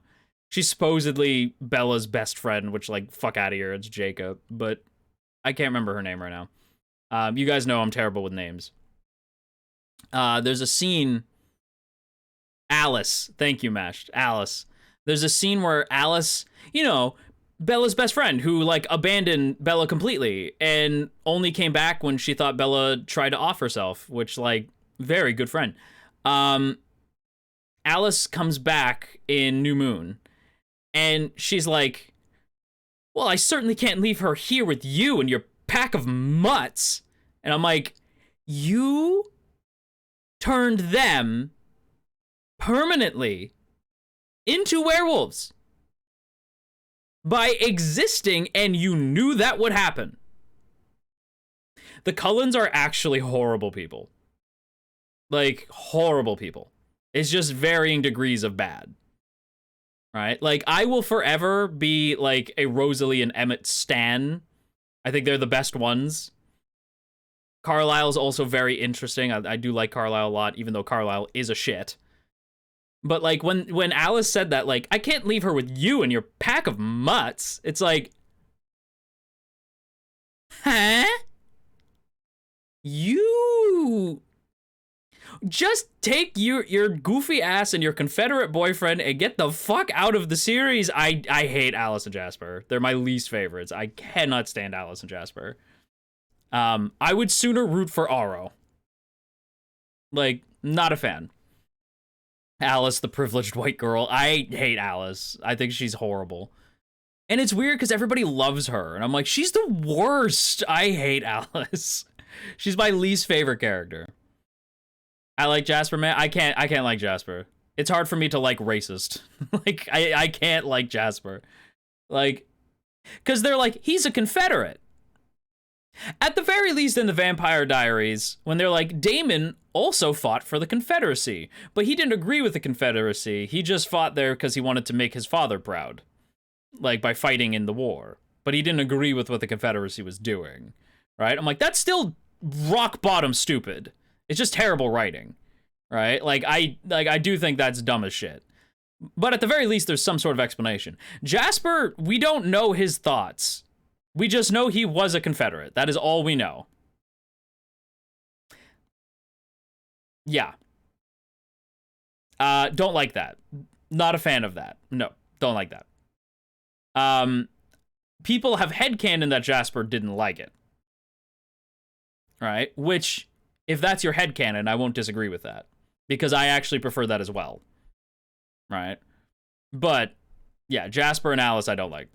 She's supposedly Bella's best friend, which, like, fuck out of here. It's Jacob, but I can't remember her name right now. You guys know I'm terrible with names. There's a scene. Alice. Thank you, Mashed. Alice. There's a scene where Alice, Bella's best friend, who, like, abandoned Bella completely and only came back when she thought Bella tried to off herself, which, like, very good friend. Alice comes back in New Moon, and she's like, well, I certainly can't leave her here with you and your pack of mutts. And I'm like, you turned them permanently into werewolves by existing, and you knew that would happen. The Cullens are actually horrible people. Like, horrible people. It's just varying degrees of bad. Right? Like, I will forever be, like, a Rosalie and Emmett stan. I think they're the best ones. Carlisle's also very interesting. I do like Carlisle a lot, even though Carlisle is a shit. But, like, when Alice said that, like, I can't leave her with you and your pack of mutts, it's like, huh? You just take your goofy ass and your Confederate boyfriend and get the fuck out of the series. I hate Alice and Jasper. They're my least favorites. I cannot stand Alice and Jasper. I would sooner root for Aro. Like, not a fan. Alice, the privileged white girl. I hate Alice. I think she's horrible. And it's weird because everybody loves her. And I'm like, she's the worst. I hate Alice. She's my least favorite character. I like Jasper, man. I can't like Jasper. It's hard for me to like racist. Like, I can't like Jasper. Like, because they're like, he's a Confederate. At the very least in the Vampire Diaries, when they're like, Damon also fought for the Confederacy, but he didn't agree with the Confederacy. He just fought there because he wanted to make his father proud, like by fighting in the war. But he didn't agree with what the Confederacy was doing, right? I'm like, that's still rock bottom stupid. It's just terrible writing, right? Like I do think that's dumb as shit. But at the very least, there's some sort of explanation. Jasper, we don't know his thoughts. We just know he was a Confederate. That is all we know. Yeah. Don't like that. Not a fan of that. No, don't like that. People have headcanon that Jasper didn't like it. Right? Which, if that's your headcanon, I won't disagree with that. Because I actually prefer that as well. Right? But, yeah, Jasper and Alice I don't like.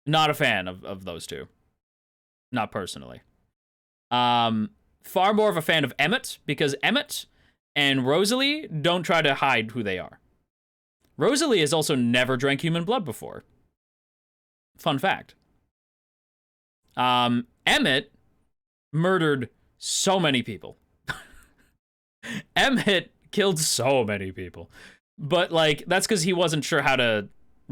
Not a fan of those two. Not personally. Far more of a fan of Emmett, because Emmett and Rosalie don't try to hide who they are. Rosalie has also never drank human blood before. Fun fact. Emmett murdered so many people. Emmett killed so many people. But, like, that's because he wasn't sure how to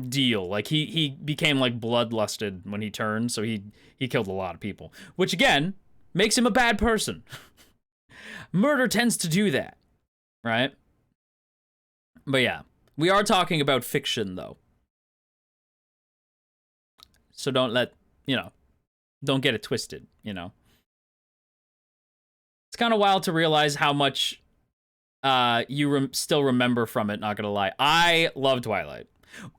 deal. Like, he became, like, bloodlusted when he turned, so he killed a lot of people. Which, again, makes him a bad person. Murder tends to do that, right? But yeah, we are talking about fiction, though. So don't let, don't get it twisted, It's kind of wild to realize how much you still remember from it, not gonna lie. I love Twilight.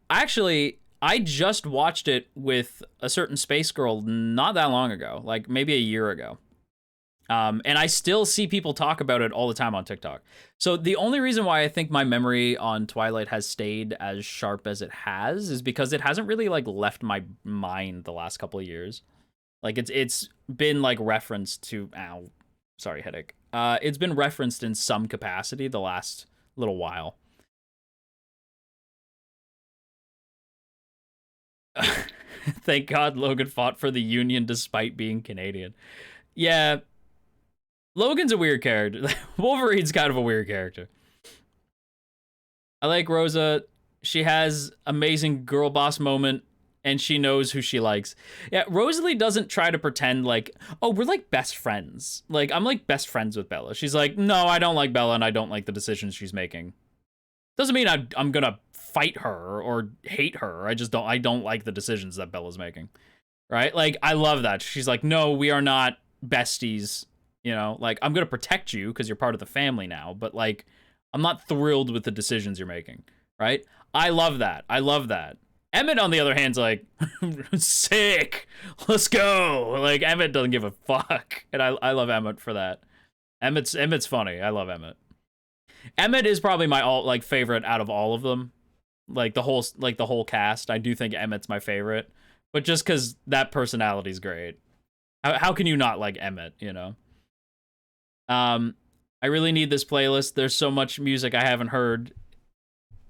Actually, I just watched it with a certain space girl not that long ago, like maybe a year ago. And I still see people talk about it all the time on TikTok. So the only reason why I think my memory on Twilight has stayed as sharp as it has is because it hasn't really like left my mind the last couple of years. Like it's been like referenced to ow, sorry, headache. It's been referenced in some capacity the last little while. Thank God Logan fought for the Union despite being Canadian. Yeah, Logan's a weird character. Wolverine's kind of a weird character. I like Rosa. She has amazing girl boss moment and she knows who she likes. Yeah, Rosalie doesn't try to pretend like, oh, we're like best friends. Like, I'm like best friends with Bella. She's like, no, I don't like Bella and I don't like the decisions she's making. Doesn't mean I'm gonna fight her or hate her. I don't like the decisions that Bella's making. Right? Like, I love that. She's like, no, we are not besties. You know, like, I'm gonna protect you because you're part of the family now, but like, I'm not thrilled with the decisions you're making. Right? I love that. I love that. Emmett, on the other hand, is like, sick. Let's go. Like, Emmett doesn't give a fuck. And I love Emmett for that. Emmett's funny. I love Emmett. Emmett is probably my favorite out of all of them. Like the whole cast. I do think Emmett's my favorite. But just because that personality's great. How can you not like Emmett, you know? I really need this playlist. There's so much music I haven't heard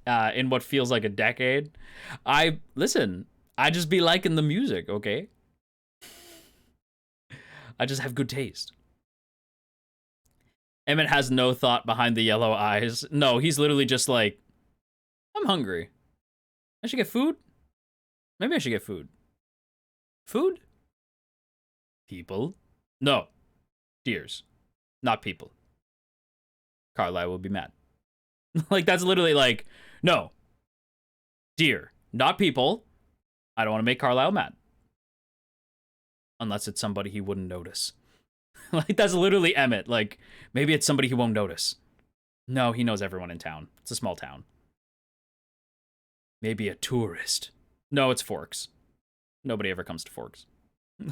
in what feels like a decade. I just be liking the music, okay? I just have good taste. Emmett has no thought behind the yellow eyes. No, he's literally just like, I'm hungry. I should get food? Maybe I should get food. Food? People? No. Deers. Not people. Carlisle will be mad. Like, that's literally like, no. Deer. Not people. I don't want to make Carlisle mad. Unless it's somebody he wouldn't notice. Like, that's literally Emmett. Like, maybe it's somebody he won't notice. No, he knows everyone in town. It's a small town. Maybe a tourist. No, it's Forks. Nobody ever comes to Forks.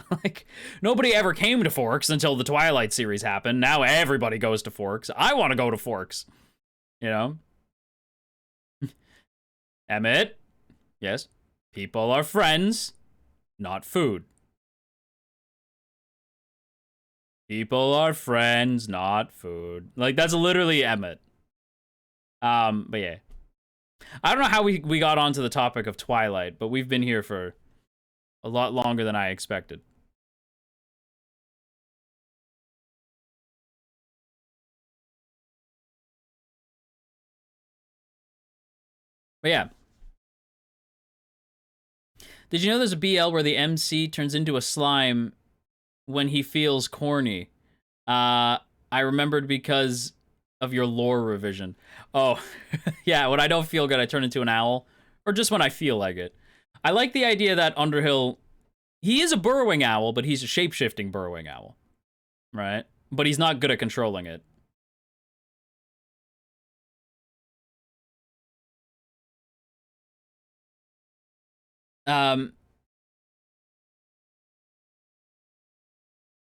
Like, nobody ever came to Forks until the Twilight series happened. Now everybody goes to Forks. I want to go to Forks. You know? Emmett? Yes? People are friends, not food. People are friends, not food. Like, that's literally Emmett. But yeah. I don't know how we got onto the topic of Twilight, but we've been here for a lot longer than I expected. But yeah. Did you know there's a BL where the MC turns into a slime when he feels corny? I remembered because of your lore revision. Oh, yeah, when I don't feel good, I turn into an owl. Or just when I feel like it. I like the idea that Underhill, he is a burrowing owl, but he's a shape-shifting burrowing owl. Right? But he's not good at controlling it.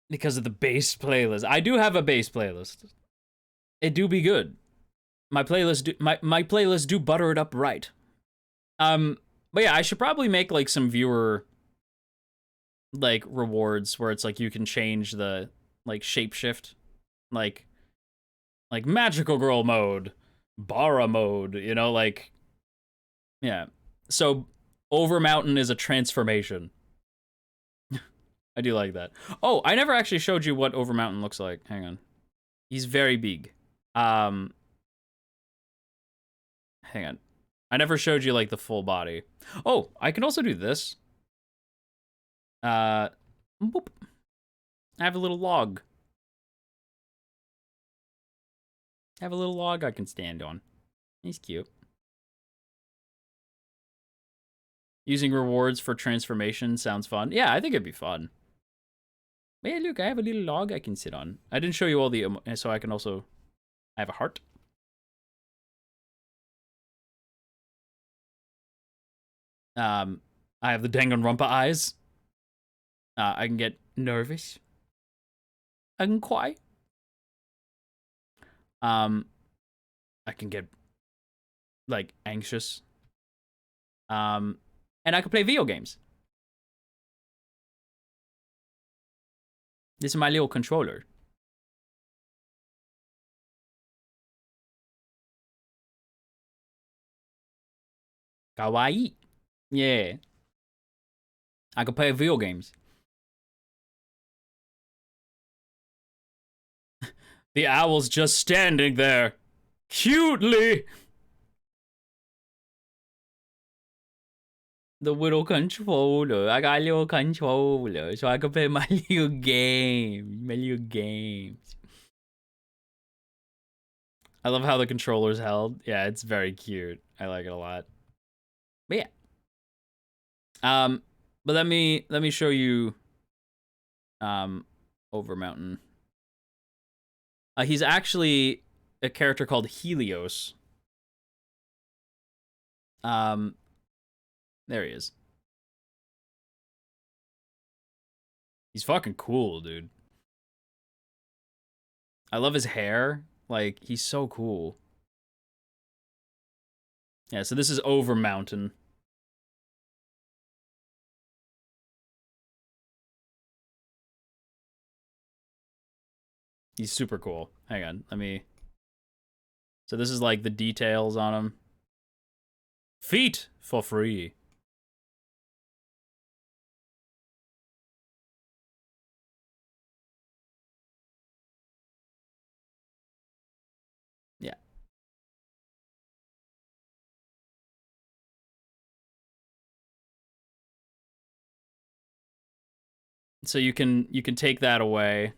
Because of the base playlist. I do have a base playlist. It do be good. My playlists do butter it up right. But yeah, I should probably make like some viewer like rewards where it's like you can change the like shapeshift, like magical girl mode, Bara mode, you know, like yeah. So Over Mountain is a transformation. I do like that. Oh, I never actually showed you what Over Mountain looks like. Hang on. He's very big. Hang on. I never showed you like the full body. Oh, I can also do this. Boop. I have a little log. I have a little log I can stand on. He's cute. Using rewards for transformation sounds fun. Yeah, I think it'd be fun. Hey, look, I have a little log I can sit on. I didn't show you all the, so I can also, I have a heart. I have the Danganronpa eyes. I can get nervous. I can cry. I can get like anxious. And I can play video games. This is my little controller. Kawaii. Yeah. I can play video games. The owl's just standing there. Cutely. The little controller. I got a little controller so I can play my little game. My little games. I love how the controller's held. Yeah, it's very cute. I like it a lot. But yeah. But let me show you Overmountain. He's actually a character called Helios. There he is. He's fucking cool, dude. I love his hair. Like, he's so cool. Yeah, so this is Overmountain. He's super cool. Hang on, let me... So this is like the details on him. Feet for free. Yeah. So you can take that away.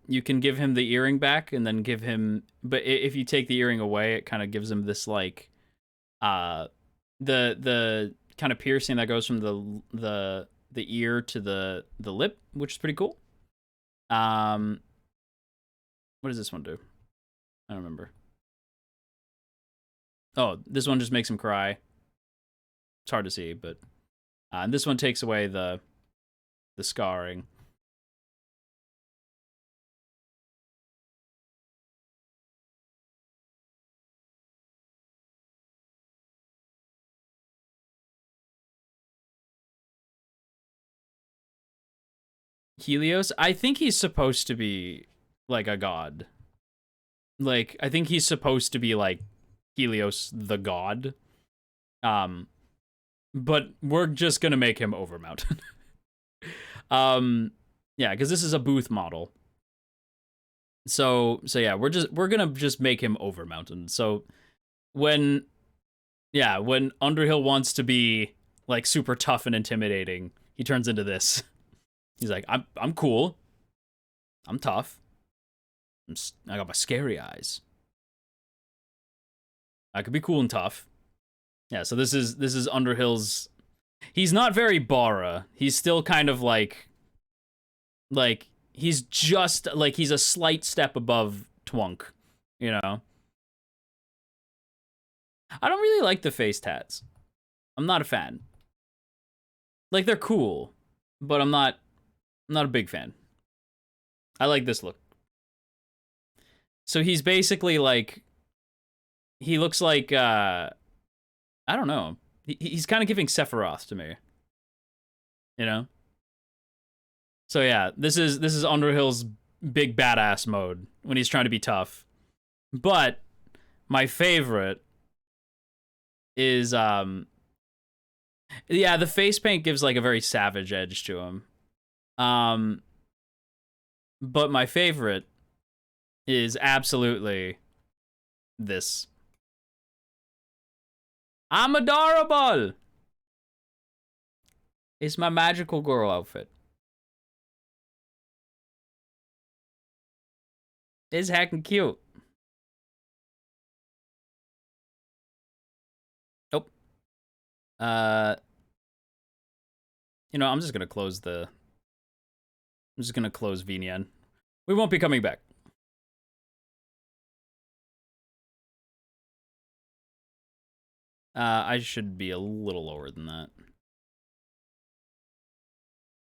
You can give him the earring back and then give him, but if you take the earring away, it kind of gives him this like the kind of piercing that goes from the ear to the lip, which is pretty cool. What does this one do? I don't remember. Oh, this one just makes him cry. It's hard to see, but and this one takes away the scarring. Helios, I think he's supposed to be like a god. Like, I think he's supposed to be like Helios the god. But we're just gonna make him Overmountain. Yeah, because this is a booth model. So yeah, we're gonna just make him Overmountain. So when Underhill wants to be like super tough and intimidating, he turns into this. He's like, I'm cool. I'm tough. I got my scary eyes. I could be cool and tough. Yeah, so this is Underhill's. He's not very Bara. He's still kind of like he's just like he's a slight step above Twunk, you know. I don't really like the face tats. I'm not a fan. Like, they're cool, but I'm not a big fan. I like this look. So he's basically like, he looks like I don't know. He's kind of giving Sephiroth to me. You know? So yeah, this is Underhill's big badass mode when he's trying to be tough. But my favorite is yeah, the face paint gives like a very savage edge to him. But my favorite is absolutely this. I'm adorable. It's my magical girl outfit. It's heckin' cute. Nope. You know, I'm just gonna close VNN. We won't be coming back. I should be a little lower than that.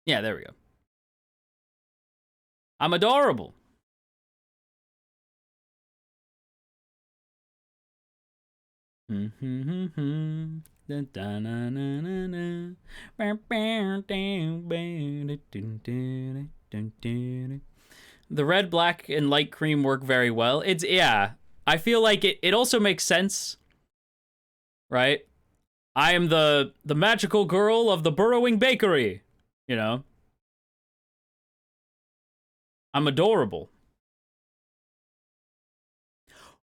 Yeah, there we go. I'm adorable. The red, black, and light cream work very well. It's, yeah. I feel like it also makes sense, right? I am the magical girl of the burrowing bakery, you know? I'm adorable.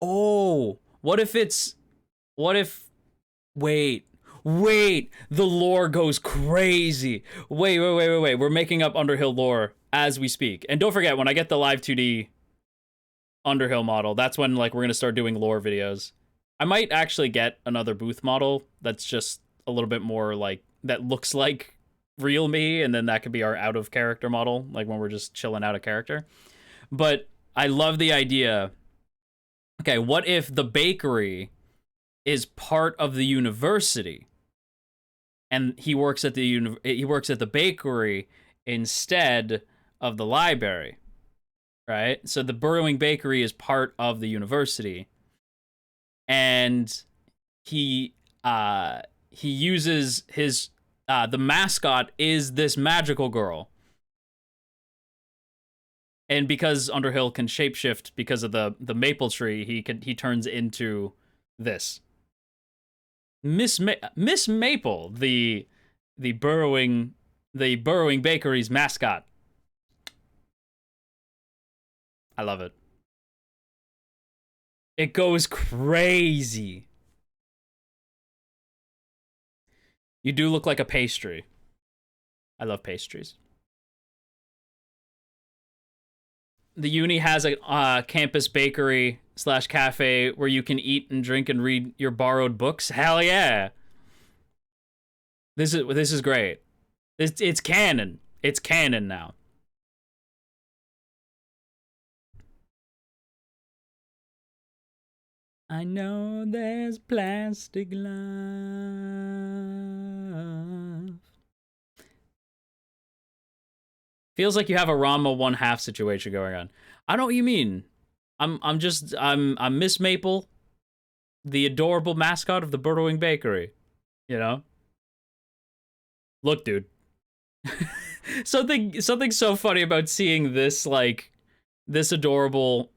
Oh, what if wait, the lore goes crazy. Wait. We're making up Underhill lore as we speak. And don't forget, when I get the live 2D Underhill model, that's when like we're gonna start doing lore videos. I might actually get another booth model that's just a little bit more like, that looks like real me, and then that could be our out of character model, like when we're just chilling out of character. But I love the idea. Okay, what if the bakery is part of the university, and he works at the bakery instead of the library, right? So the burrowing bakery is part of the university, and he uses his the mascot is this magical girl. And because Underhill can shapeshift because of the maple tree, he turns into this Miss Maple, the burrowing bakery's mascot. I love it. It goes crazy. You do look like a pastry. I love pastries. The uni has a campus bakery / cafe where you can eat and drink and read your borrowed books. Hell yeah! This is great. It's canon. It's canon now. I know there's plastic love. Feels like you have a Ranma 1/2 situation going on. I know what you mean. I'm Miss Maple, the adorable mascot of the burrowing bakery. You know? Look, dude. something so funny about seeing this, like, this adorable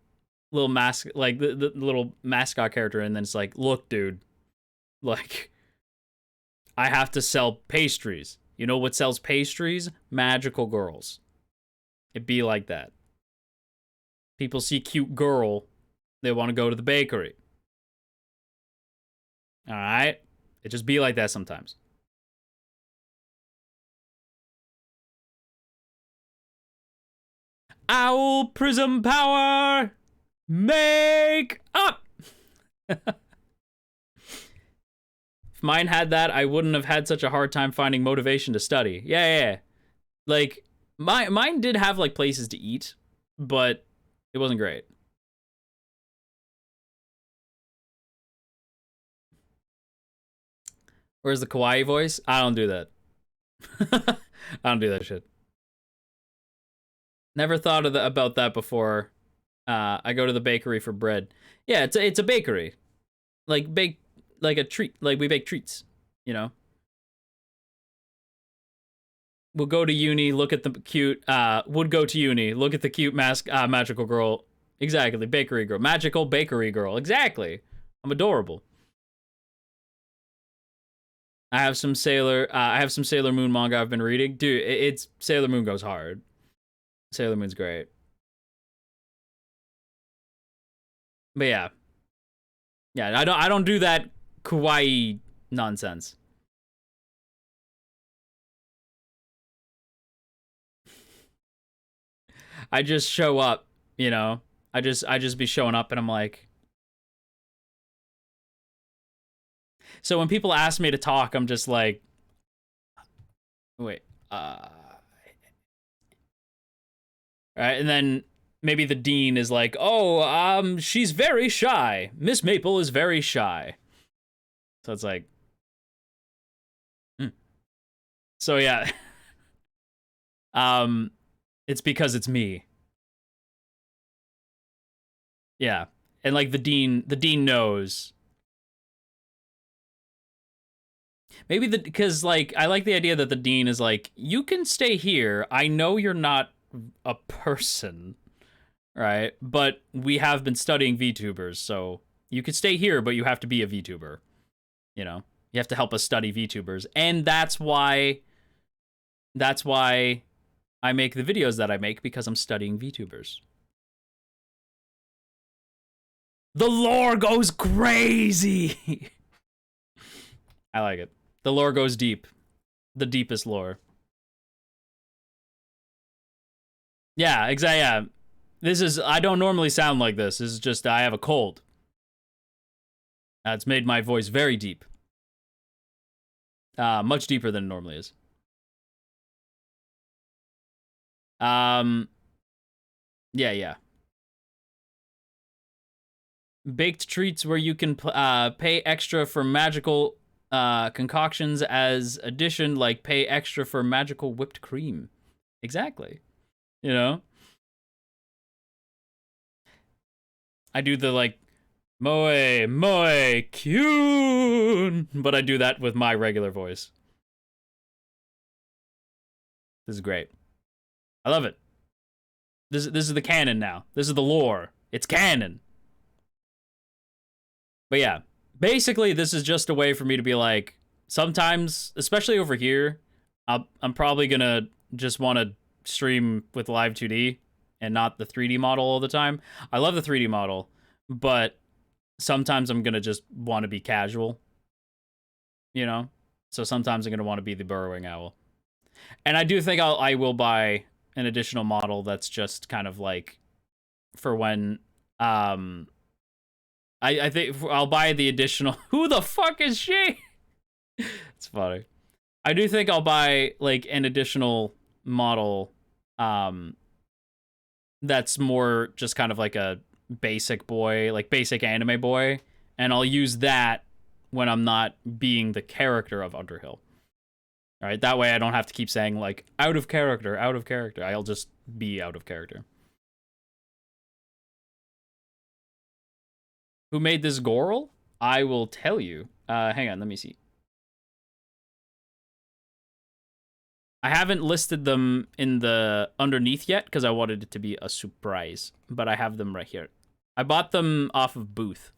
little like the little mascot character, and then it's like, look, dude, like, I have to sell pastries. You know what sells pastries? Magical girls. It be like that. People see cute girl, they want to go to the bakery. All right? It just be like that sometimes. Owl Prism Power! Make up! If mine had that, I wouldn't have had such a hard time finding motivation to study. Yeah. Like, mine did have, like, places to eat, but it wasn't great. Where's the kawaii voice? I don't do that. I don't do that shit. Never thought of about that before. I go to the bakery for bread. Yeah, it's a bakery. Like a treat. Like we bake treats, you know. We'll go to uni, look at the cute would go to uni, look at the cute magical girl. Exactly, bakery girl. Magical bakery girl. Exactly. I'm adorable. I have some Sailor Moon manga I've been reading. Dude, it's Sailor Moon goes hard. Sailor Moon's great. But yeah. Yeah, I don't do that kawaii nonsense. I just show up, you know. I just be showing up, and I'm like, so when people ask me to talk, I'm just like, wait, right? And then maybe the dean is like, oh, she's very shy. Miss Maple is very shy. So it's like, so yeah. It's because it's me. Yeah. And like the dean knows. Maybe because like I like the idea that the dean is like, you can stay here. I know you're not a person, right? But we have been studying VTubers, so you could stay here, but you have to be a VTuber. You know, you have to help us study VTubers, and that's why I make the videos that I make, because I'm studying VTubers. The lore goes crazy. I like it. The lore goes deep. The deepest lore. Yeah, exactly. Yeah. This is, I don't normally sound like this. This is just, I have a cold. It's made my voice very deep. Much deeper than it normally is. Yeah. Baked treats where you can pay extra for magical concoctions as addition, like pay extra for magical whipped cream. Exactly. You know? I do the like moe kyun, but I do that with my regular voice. This is great. I love it. This is the canon now. This is the lore. It's canon. But yeah, basically this is just a way for me to be like, sometimes, especially over here, I'm probably gonna just want to stream with live 2D and not the 3D model all the time. I love the 3D model, but sometimes I'm gonna just want to be casual, you know? So sometimes I'm gonna want to be the burrowing owl. And I do think I will buy an additional model that's just kind of like for when I think I'll buy the additional. Who the fuck is she? It's funny. I do think I'll buy like an additional model that's more just kind of like a basic boy, like basic anime boy, and I'll use that when I'm not being the character of Underhill. All right, that way I don't have to keep saying like out of character, out of character. I'll just be out of character. Who made this Goral? I will tell you. Hang on, let me see. I haven't listed them in the underneath yet because I wanted it to be a surprise, but I have them right here. I bought them off of Booth.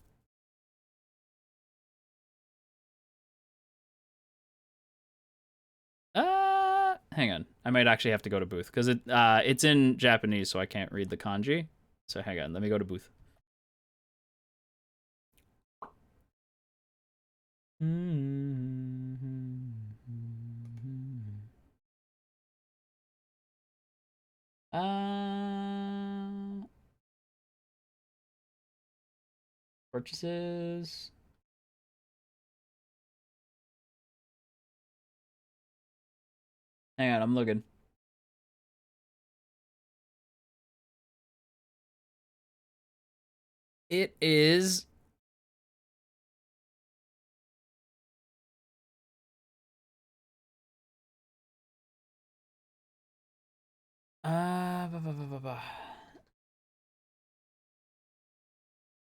Hang on. I might actually have to go to Booth because it's in Japanese, so I can't read the kanji. So hang on, let me go to Booth. Purchases. Hang on, I'm looking. It is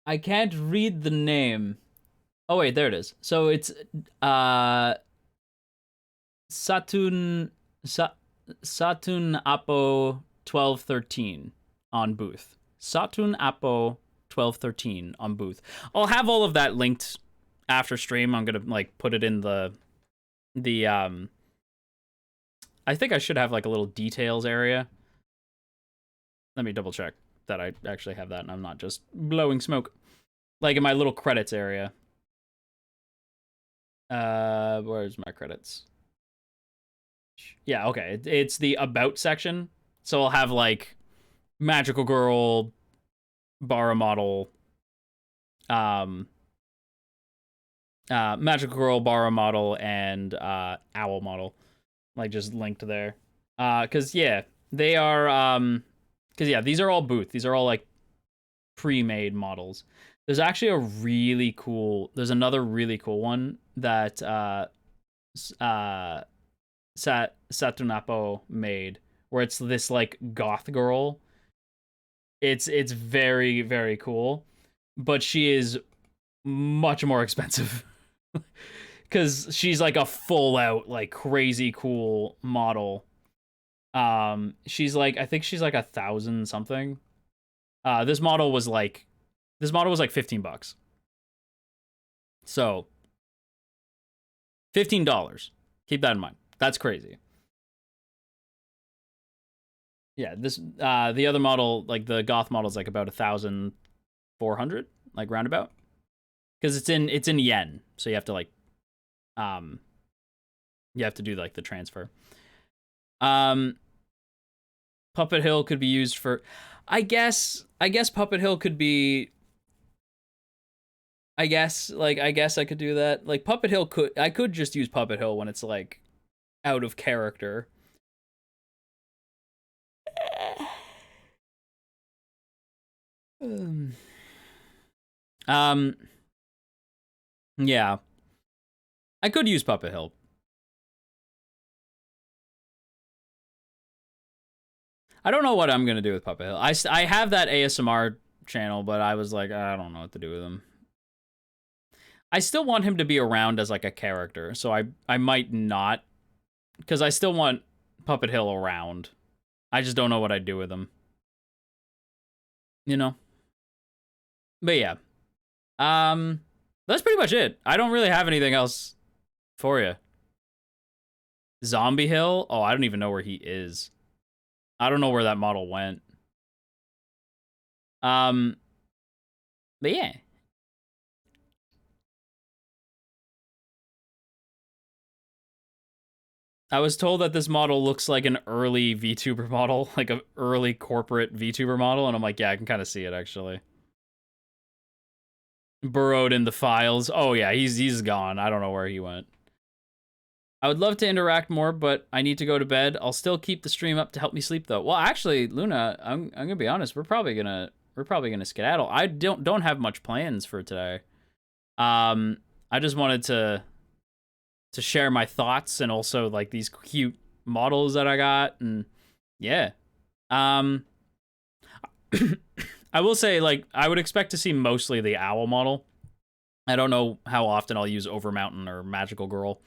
I can't read the name. Oh wait, there it is. So it's Satun Apo 1213 on Booth. Satun Apo 1213 on Booth. I'll have all of that linked after stream. I'm gonna like put it in the I think I should have like a little details area. Let me double check that I actually have that and I'm not just blowing smoke. Like in my little credits area. Where's my credits? Yeah, okay. It's the about section. So I'll have like Magical Girl, Bara model, Magical Girl, Bara model, and Owl model. Like just linked there. Cause yeah, they are cause yeah, these are all Booth. These are all like pre-made models. There's actually a really cool, there's another really cool one that Satunapo made, where it's this like goth girl. It's very, very cool, but she is much more expensive. because she's like a full out like crazy cool model. She's like, I think she's like 1,000 something. This model was like $15. So $15. Keep that in mind. That's crazy. Yeah, this the other model, like the goth model, is like about 1,400, like roundabout, because it's in yen, so you have to like you have to do like the transfer. Puppet Hill could be used for, I guess Puppet Hill could be, I guess I could do that. Like Puppet Hill I could just use Puppet Hill when it's like out of character. Yeah. I could use Puppet Hill. I don't know what I'm gonna do with Puppet Hill. I have that ASMR channel, but I was like, I don't know what to do with him. I still want him to be around as like a character, so I might not, because I still want Puppet Hill around. I just don't know what I'd do with him. You know? But yeah. That's pretty much it. I don't really have anything else for you. Zombie Hill? Oh, I don't even know where he is. I don't know where that model went. But yeah. I was told that this model looks like an early VTuber model, like an early corporate VTuber model, and I'm like, yeah, I can kind of see it actually. Burrowed in the files. Oh yeah, he's gone. I don't know where he went. I would love to interact more, but I need to go to bed. I'll still keep the stream up to help me sleep though. Well, actually, Luna, I'm gonna be honest. We're probably gonna skedaddle. I don't have much plans for today. I just wanted to share my thoughts and also like these cute models that I got, and yeah. I will say, like, I would expect to see mostly the owl model. I don't know how often I'll use Overmountain or Magical Girl.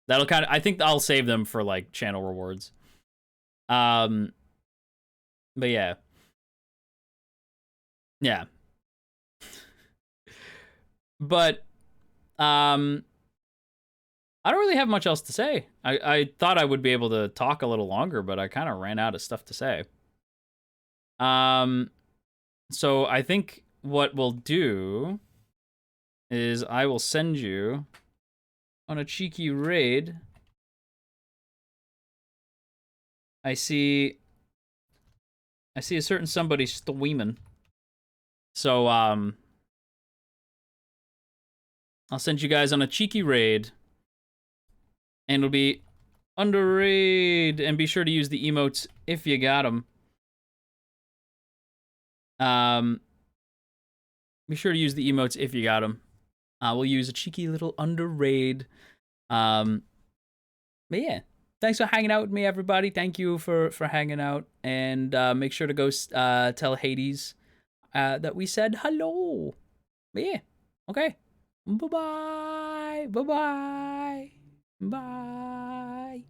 That'll kind of, I think I'll save them for like channel rewards. But yeah. Yeah. But I don't really have much else to say. I thought I would be able to talk a little longer, but I kind of ran out of stuff to say. So I think what we'll do is I will send you on a cheeky raid. I see a certain somebody streaming. So I'll send you guys on a cheeky raid, and it'll be under raid, and be sure to use the emotes if you got them. Be sure to use the emotes if you got them. We'll use a cheeky little under raid. But yeah, thanks for hanging out with me, everybody. Thank you for hanging out, and make sure to go tell Hades that we said hello. But yeah, okay. Bye-bye. Bye-bye. Bye.